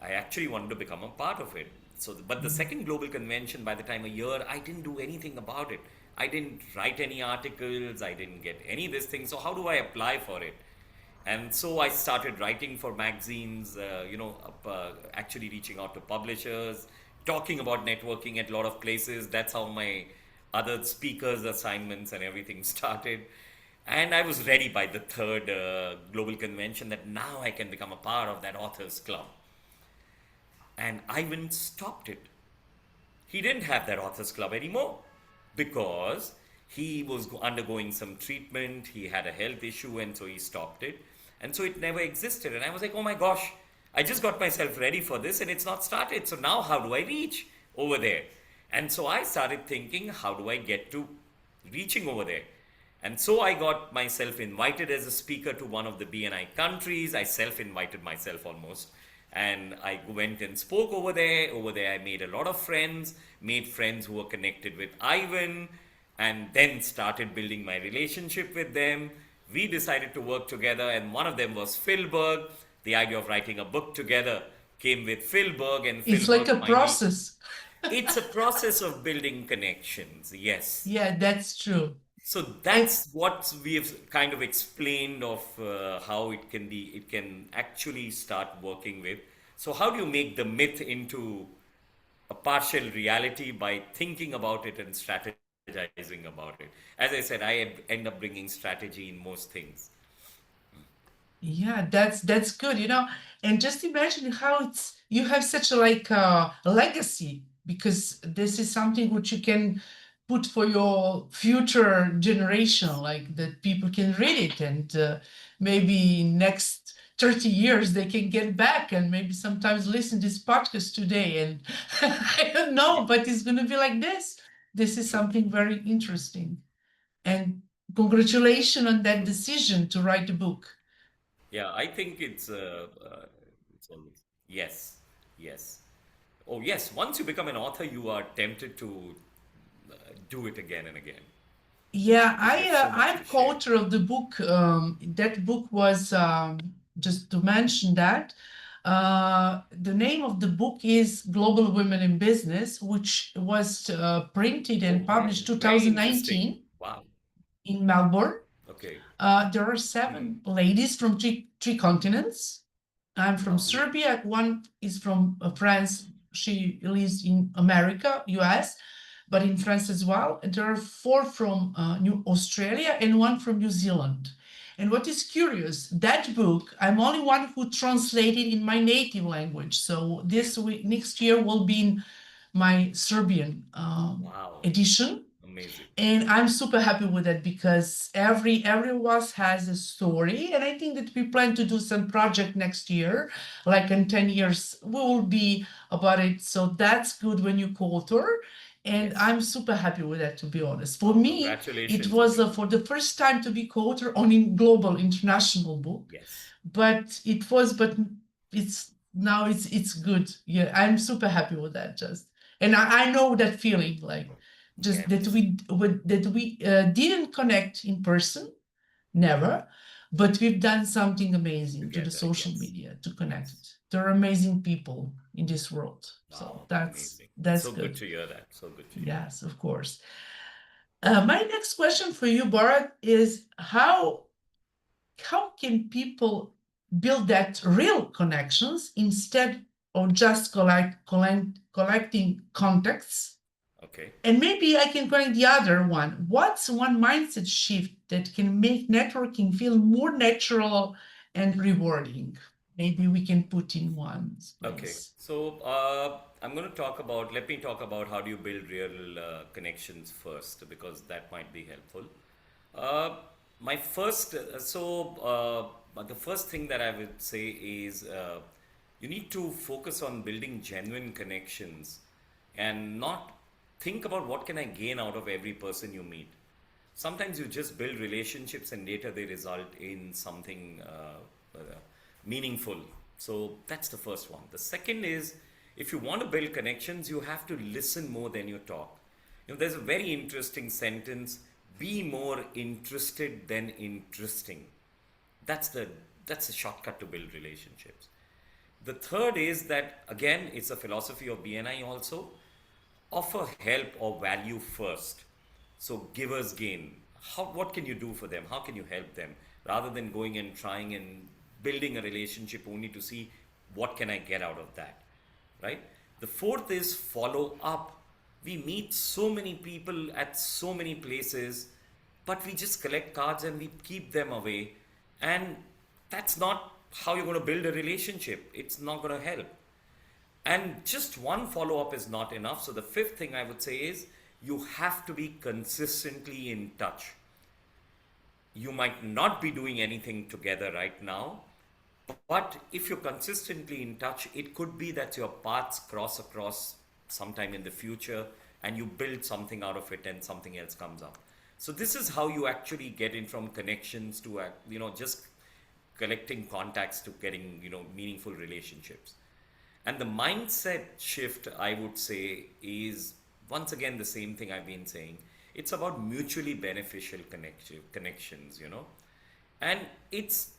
I actually wanted to become a part of it. So, but the second global convention, by the time a year, I didn't do anything about it. I didn't write any articles. I didn't get any of this thing. So, how do I apply for it? And so I started writing for magazines, actually reaching out to publishers, talking about networking at a lot of places. That's how my other speakers' assignments and everything started. And I was ready by the third global convention that now I can become a part of that authors club. And Ivan stopped it. He didn't have that authors club anymore because he was undergoing some treatment, he had a health issue, and so he stopped it. And so it never existed. And I was like, oh my gosh, I just got myself ready for this and it's not started. So now how do I reach over there? And so I started thinking, how do I get to reaching over there? And so I got myself invited as a speaker to one of the BNI countries. I self invited myself almost. And I went and spoke over there. Over there, I made a lot of friends, made friends who were connected with Ivan, and then started building my relationship with them. We decided to work together, and one of them was Phil Berg. The idea of writing a book together came with Phil Berg, and Phil It's like Berg a finally. process. It's a process of building connections, yes. Yeah, that's true. So And that's what we've kind of explained of how it can be, it can actually start working with. So, how do you make the myth into a partial reality by thinking about it and strategizing about it? As I said, end up bringing strategy in most things. yeah, that's good, And just imagine how it's you have such a legacy because this is something which you can put for your future generation, Yes. like that people can read it and maybe next 30 years they can get back and maybe sometimes listen this podcast today and I don't Yeah, know, but it's gonna be like this. This is true, something very interesting. And congratulations on that true. decision to write a book. Yeah, I think it's always, yes, yes. Oh, yes, once you become an author, you are tempted to do it again and again Yeah, because you have so much to I'm share. co-author of the book. That book was just to mention that the name of the book is Global Women in Business, which was printed Oh, and wow, published very interesting. 2019 Wow. in Melbourne. Okay. There are Hmm. 7 ladies from three continents. I'm from Lovely. Serbia. One is from France. She lives in America, US, but in France as well. And there are 4 from New Australia and 1 from New Zealand. And what is curious, that book, I'm only one who translated in my native language. So Okay. this week, next year will be in my Serbian Wow. edition, Amazing. and I'm super happy with it because every of us has a story, and I think that we plan to do some project next year, like in 10 years we will be about it. So that's good when you co-author, and Yes. I'm super happy with that, to be honest. For Wow. me, it Congratulations on was your book. for the first time to be co-author on a global international book, Yes. but it's now it's good. Yeah, I'm super happy with that, just. And I know that feeling, like just that Yes. we didn't connect in person, never, but we've done something amazing to the Together. social Yes. media to connect Yes. it. There are amazing people in this world, so Wow. that's Amazing. that's So good good. to hear that. So good to hear that. Yes, of course. My next question for you, Bharat, is how can people build that real connections instead of just collecting contacts? Okay. And maybe I can correct the other one. What's one mindset shift that can make networking feel more natural and rewarding? Maybe we can put in one Okay, place. so I'm going to talk about, let me talk about how do you build real connections first, because that might be helpful. Uh, my first, the first thing that I would say is you need to focus on building genuine connections and not think about what can I gain out of every person you meet. Sometimes you just build relationships and later they result in something meaningful. So that's the first one. The second is, if you want to build connections, you have to listen more than you talk. There's a very interesting sentence: be more interested than interesting. That's the that's the shortcut to build relationships. The third is that, again, it's a philosophy of BNI also: offer help or value first. So givers gain. What can you do for them? How can you help them? Rather than going and trying and building a relationship only to see what can I get out of that, right? The fourth is follow up. We meet so many people at so many places, but we just collect cards and we keep them away. And that's not how you're going to build a relationship. It's not going to help. And just one follow up is not enough. So, the fifth thing I would say is you have to be consistently in touch. You might not be doing anything together right now, but if you're consistently in touch, it could be that your paths cross across sometime in the future and you build something out of it and something else comes up. So, this is how you actually get in from connections to, just collecting contacts to getting, meaningful relationships. And the mindset shift, I would say, is once again the same thing I've been saying. It's about mutually beneficial connections. And it's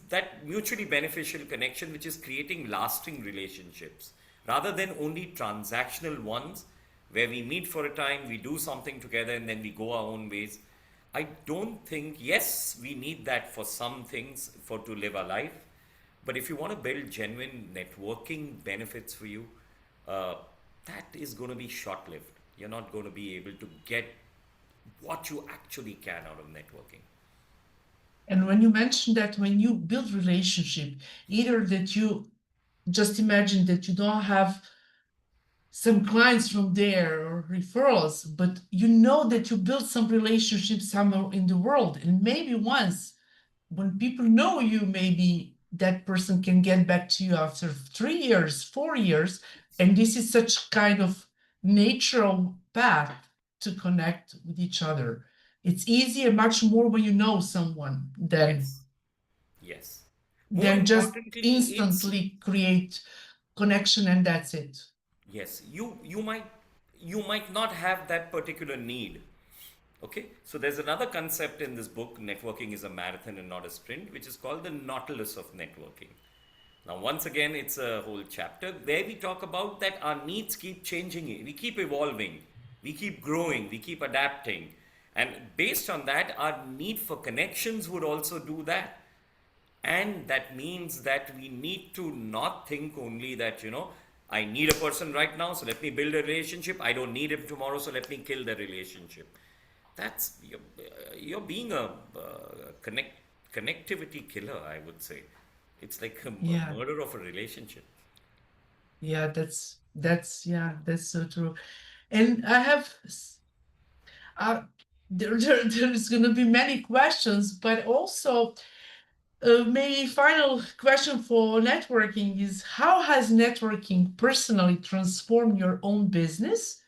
that mutually beneficial connection which is creating lasting relationships rather than only transactional ones where we meet for a time, we do something together, and then we go our own ways. I don't think, yes, we need that for some things for to live a life, but if you want to build genuine networking benefits for you, uh, that is going to be short lived. You're not going to be able to get what you actually can out of networking. And when you mentioned that when you build relationship, either that you just imagine that you don't have some clients from there or referrals, but you know that you build some relationships somewhere in the world. And maybe once when people know you, maybe that person can get back to you after 3 years, 4 years. And this is such kind of natural path to connect with each other. It's easier, much more when you know someone Yes, yes. More than just importantly, it's instantly create connection and that's it. yes. You might not have that particular need. Okay, so there's another concept in this book, Networking is a Marathon and Not a Sprint, which is called the Nautilus of Networking. Now, once again, it's a whole chapter where we talk about that our needs keep changing, we keep evolving, we keep growing, we keep adapting. And based on that, our need for connections would also do that. And that means that we need to not think only that, I need a person right now, so let me build a relationship. I don't need him tomorrow, so let me kill the relationship. That's you're being a connectivity killer, I would say. It's like a Yeah, murder of a relationship. yeah, that's so true. And I have uh, there's going to be many questions, but also maybe final question for networking is how has networking personally transformed your own business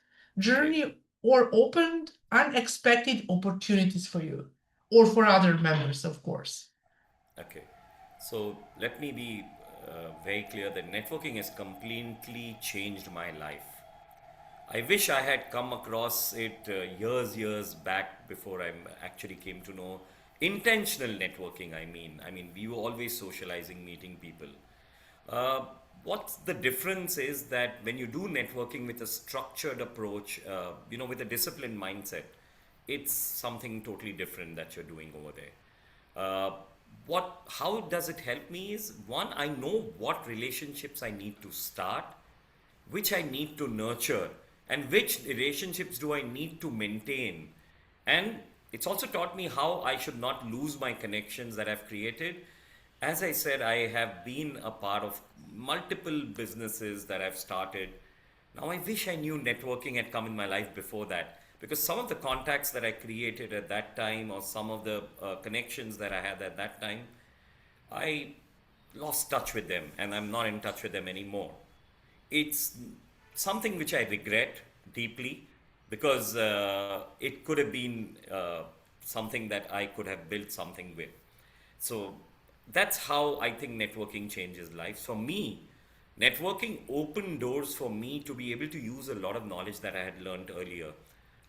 Okay, journey or opened unexpected opportunities for you or for other members, of course? okay. So let me be very clear that networking has completely changed my life. I wish I had come across it years back before I actually came to know intentional networking. We were always socializing, meeting people. Uh, what's the difference is that when you do networking with a structured approach, with a disciplined mindset, it's something totally different that you're doing over there. How does it help me is one, I know what relationships I need to start, which I need to nurture, and which relationships do I need to maintain. And It's also taught me how I should not lose my connections that I've created. As I said, I have been a part of multiple businesses that I've started. Now, I wish I knew networking had come in my life before that, because some of the contacts that I created at that time, or some of the connections that I had at that time, I lost touch with them and I'm not in touch with them anymore. It's something which I regret deeply, because it could have been something that I could have built something with. So that's how I think networking changes lives. For me, networking opened doors for me to be able to use a lot of knowledge that I had learned earlier,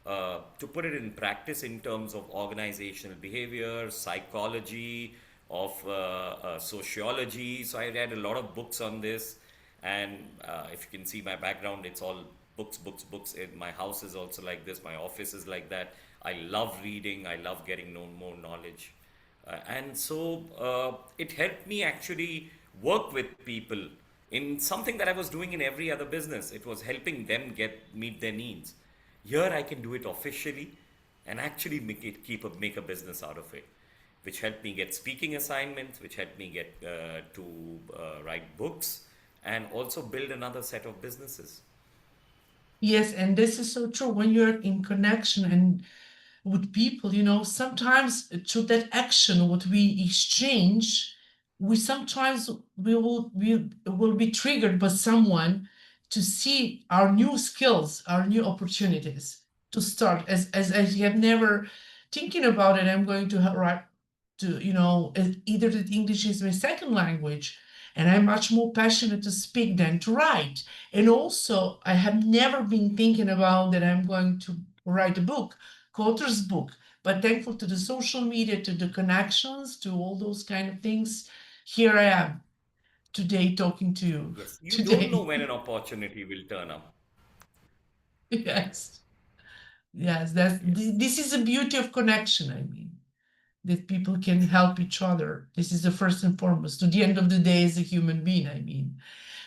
to put it in practice in terms of organizational behavior, psychology, of sociology. So I read a lot of books on this, and if you can see my background, it's all books, books, books. My house is also like this. My office is like that. I love reading. I love getting know more knowledge. And so it helped me actually work with people in something that I was doing in every other business. It was helping them get meet their needs. Here I can do it officially and actually make a business out of it, which helped me get speaking assignments, which helped me get to write books, and also build another set of businesses. Yes, and this is so true. When you're in connection and with people, sometimes through that action, what we exchange, we sometimes we will be triggered by someone to see our new skills, our new opportunities to start. As you have never thinking about it, I'm going to write to either that English is my second language, and I'm much more passionate to speak than to write. And also, I have never been thinking about that I'm going to write a book, co-author's book, but thankful to the social media, to the connections, to all those kind of things. Here I am today talking to you. Yes, you don't know Today. when an opportunity will turn up. Right. Yes. Yes, that's Yes. this is the beauty of connection, I mean, that people can help each other. This is the first and foremost. To the end of the day, as a human being, I mean.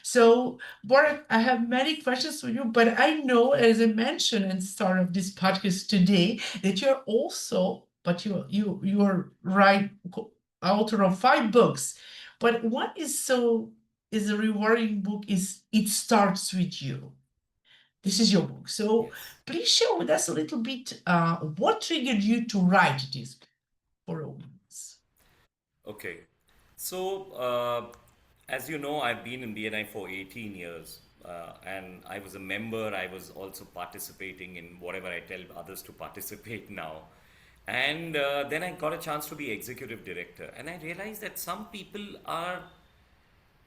So, Bharat, I have many questions for you, but I know, as I mentioned at the start of this podcast today, that you're also, but you are right, author of 5 books. But what is a rewarding book is It Starts With You. This is your book. So Yes. please share with us a little bit what triggered you to write this for audience. Okay. So, as you know, I've been in BNI for 18 years, and I was a member. I was also participating in whatever I tell others to participate now. And then I got a chance to be executive director, and I realized that some people are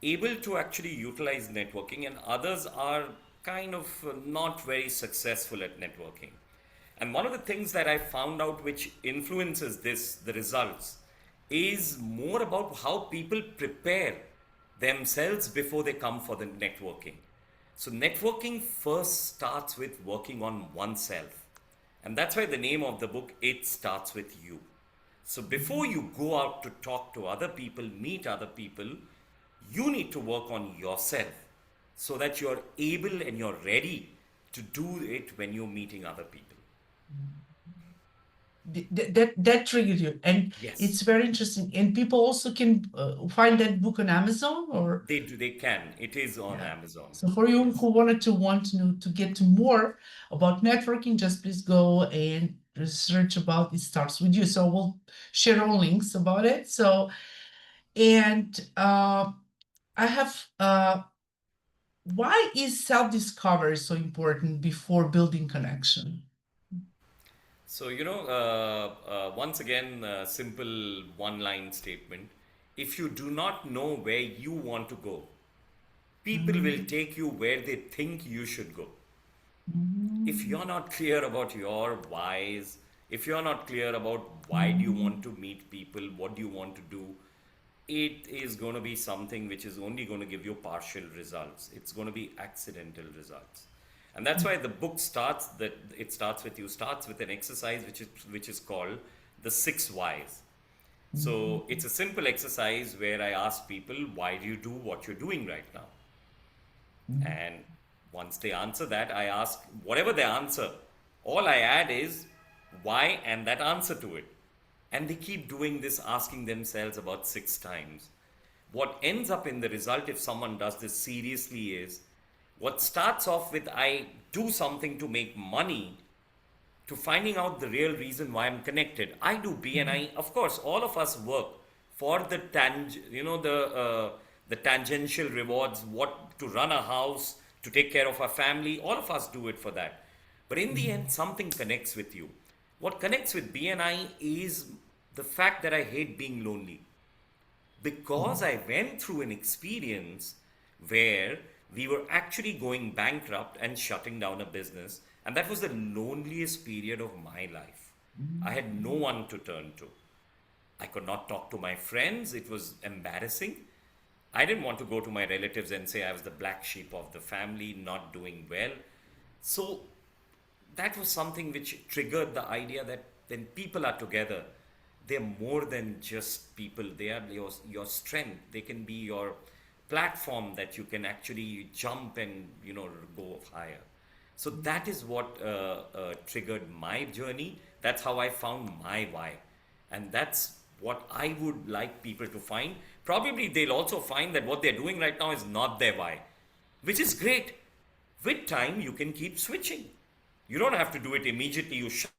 able to actually utilize networking, and others are kind of not very successful at networking. And one of the things that I found out which influences this, the results, is more about how people prepare themselves before they come for the networking. So, networking first starts with working on oneself. And that's why the name of the book, It Starts With You. So before you go out to talk to other people, meet other people, you need to work on yourself so that you're able and you're ready to do it when you're meeting other people. That triggered you, and Yes, it's very interesting. And people also can find that book on Amazon, or they do. They can. It is on yeah. Amazon. So for you Yes. who want to know to get to more about networking, just please go and research about It Starts With You. So we'll share all links about it. So and I have why is self-discovery so important before building connection? So, once again, simple one line statement. If you do not know where you want to go, people will Mhm. take you where they think you should go. If Mhm. you're not clear about your whys, if you're not clear about why do you want Mhm. to meet people, what do you want to do, it is going to be something which is only going to give you partial results. It's going to be accidental results. And that's why the book starts that it starts with you starts with an exercise which is called the 6 whys. So it's a simple exercise where I ask people, why do you do what you're doing right now? Mhm. And once they answer that, I ask whatever they answer. All I add is, why and that answer to it. And they keep doing this, asking themselves about 6 times. What ends up in the result, if someone does this seriously, is what starts off with I do something to make money to finding out the real reason why I'm connected. I do BNI. Of course, all of us work for the the tangential rewards, what to run a house, to take care of our family. All of us do it for that. But in the end, something connects with you. What connects with BNI is the fact that I hate being lonely, because I went through an experience where we were actually going bankrupt and shutting down a business, and that was the loneliest period of my life. I had no one to turn to. I could not talk to my friends. It was embarrassing. I didn't want to go to my relatives and say I was the black sheep of the family, not doing well. So that was something which triggered the idea that when people are together, they're more than just people. They are your strength. They can be your platform that you can actually jump and go higher. So that is what triggered my journey. That's how I found my why, and that's what I would like people to find. Probably they'll also find that what they're doing right now is not their why, which is great. With time, you can keep switching. You don't have to do it immediately. You shut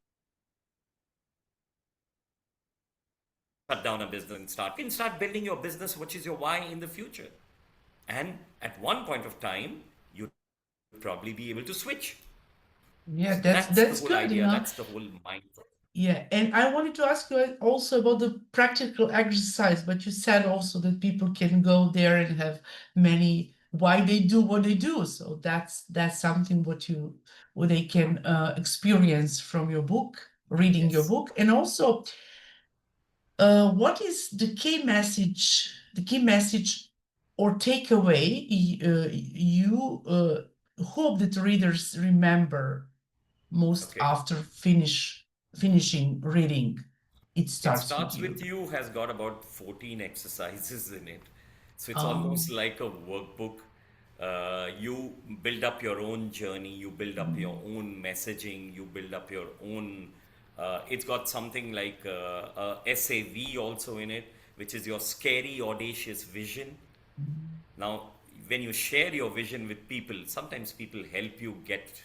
down a business and start. You can start building your business, which is your why in the future. And at one point of time, you'd probably be able to switch. So that's the whole idea. That's the whole mindset. Yeah, that's good, you know. Yeah, and I wanted to ask you also about the practical exercise, but you said also that people can go there and have many why they do what they do. So that's something what they can experience from your book, reading your Yes. book, and also what is the key message or takeaway you hope that readers remember most Okay. after finishing reading It It Starts With starts You? with you has got about 14 exercises in it. So it's almost Um, like a workbook. You build up your own journey, you build up your own messaging, you build up your own. It's got something like SAV also in it, which is your scary, audacious vision. Now, when you share your vision with people, sometimes people help you get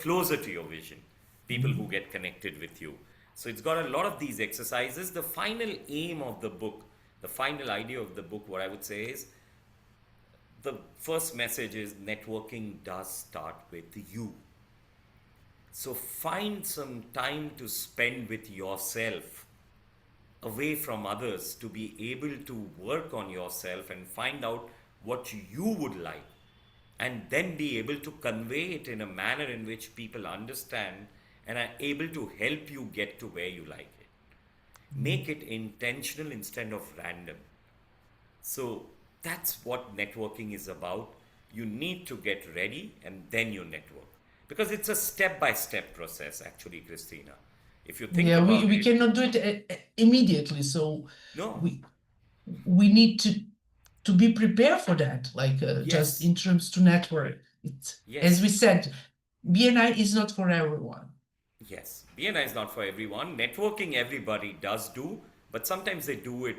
closer to your vision. People who get connected with you. So it's got a lot of these exercises. The final aim of the book, the final idea of the book, what I would say is the first message is networking does start with you. So find some time to spend with yourself away from others, to be able to work on yourself and find out what you would like, and then be able to convey it in a manner in which people understand and are able to help you get to where you like it. Make it intentional instead of random. So that's what networking is about. You need to get ready and then you network, because it's a step by step process, actually, Christina. If you think yeah, about we it, cannot do it immediately, so no, we we need to be prepared for that, like just yes, in terms to network. It's as we yes. said, BNI is not for everyone. Yes, BNI is not for everyone. Networking everybody does do, but sometimes they do it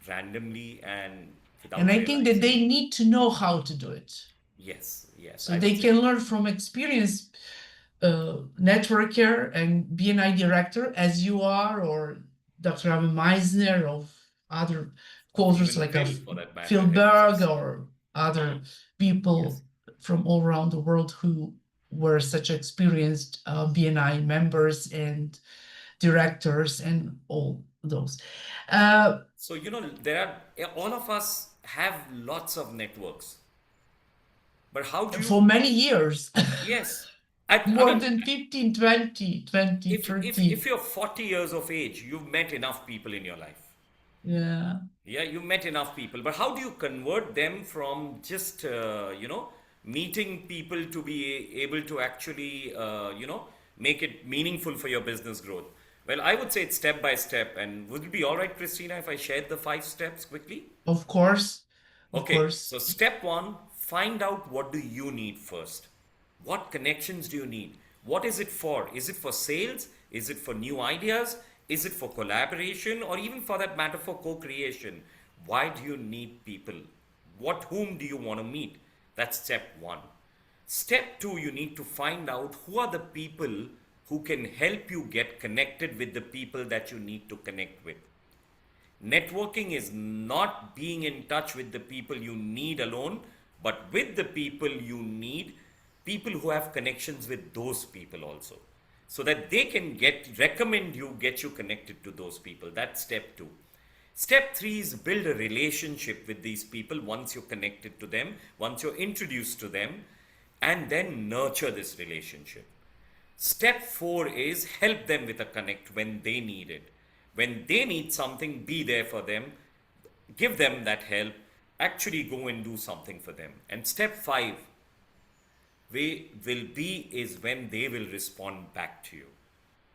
randomly and And without I think that realizing they it. need to know how to do it. Yes, yes, So I they would say can learn from experience, networker and BNI director as you are, or Dr. Avi Meisner, of other coaches even like Phil, for that matter, Phil helps Berg, us. or other Yes. people from all around the world who were such experienced BNI members and directors and all those. Uh, So, there are, all of us have lots of networks, but how do for you, many years, yes, I more mean, than 15, 20, 20, if 30. you're 40 years of age, you've met enough people in your life. Yeah. Yeah, you met enough people, but how do you convert them from just, meeting people to be able to actually, make it meaningful for your business growth? Well, I would say it's step by step. And would it be all right, Christina, if I shared the 5 steps quickly? Of course, of Okay, course. so step one, find out what do you need first. What connections do you need? What is it for? Is it for sales? Is it for new ideas? Is it for collaboration, or even for that matter for co-creation? Why do you need people? Whom do you want to meet? That's step one. Step two, you need to find out who are the people who can help you get connected with the people that you need to connect with. Networking is not being in touch with the people you need alone, but with the people you need, people who have connections with those people also. So that they can get you connected to those people. That's step two. Step three is build a relationship with these people once you're connected to them, once you're introduced to them, and then nurture this relationship. Step four is help them with a connect when they need it. When they need something, be there for them, give them that help, actually go and do something for them. And step five will be is when they will respond back to you.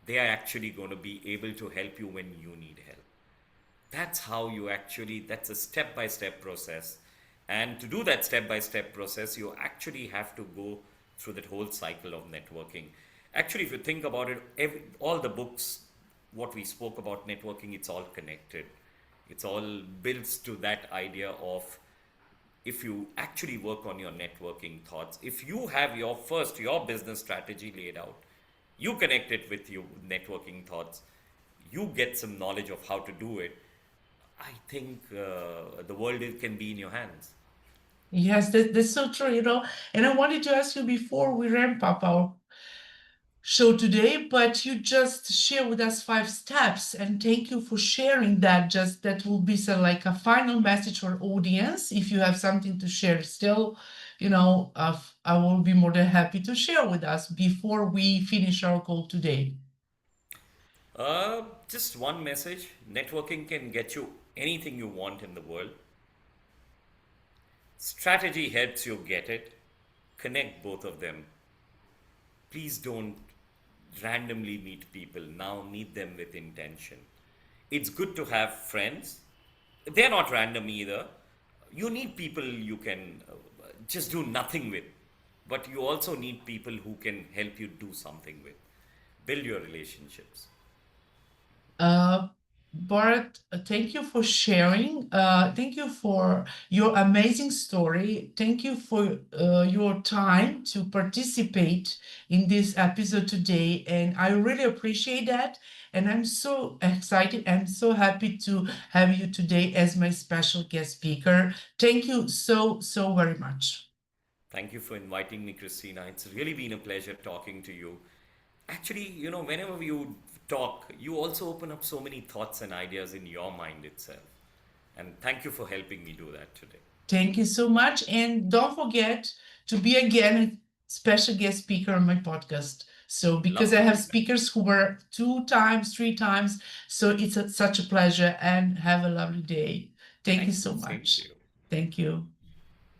They are actually going to be able to help you when you need help. That's how you actually, that's a step by step process. And to do that step by step process, you actually have to go through that whole cycle of networking. Actually, if you think about it, all the books, what we spoke about networking, it's all connected. It's all builds to that idea of if you actually work on your networking thoughts, if you have your business strategy laid out, you connect it with your networking thoughts, you get some knowledge of how to do it, I think the world can be in your hands. Yes, that's so true, And I wanted to ask you before we ramp up our show today, but you just share with us 5 steps, and thank you for sharing that. Just that will be so like a final message for audience. If you have something to share still, I will be more than happy to share with us before we finish our call today. Just one message: networking can get you anything you want in the world. Strategy helps you get it. Connect both of them. Please don't randomly meet people. Now meet them with intention. It's good to have friends. They're not random either. You need people you can just do nothing with, but you also need people who can help you do something with. Build your relationships. Uh, Bharat, thank you for sharing. Thank you for your amazing story. Thank you for your time to participate in this episode today. And I really appreciate that. And I'm so excited and so happy to have you today as my special guest speaker. Thank you so, so very much. Thank you for inviting me, Christina. It's really been a pleasure talking to you. Actually, whenever you talk, you also open up so many thoughts and ideas in your mind itself. And thank you for helping me do that today. Thank you so much. And don't forget to be again a special guest speaker on my podcast. So, because Love I to have do that. speakers who were 2 times, 3 times. So, it's such a pleasure, and have a lovely day. Thank you Thank you. so Same to much. you. Thank you.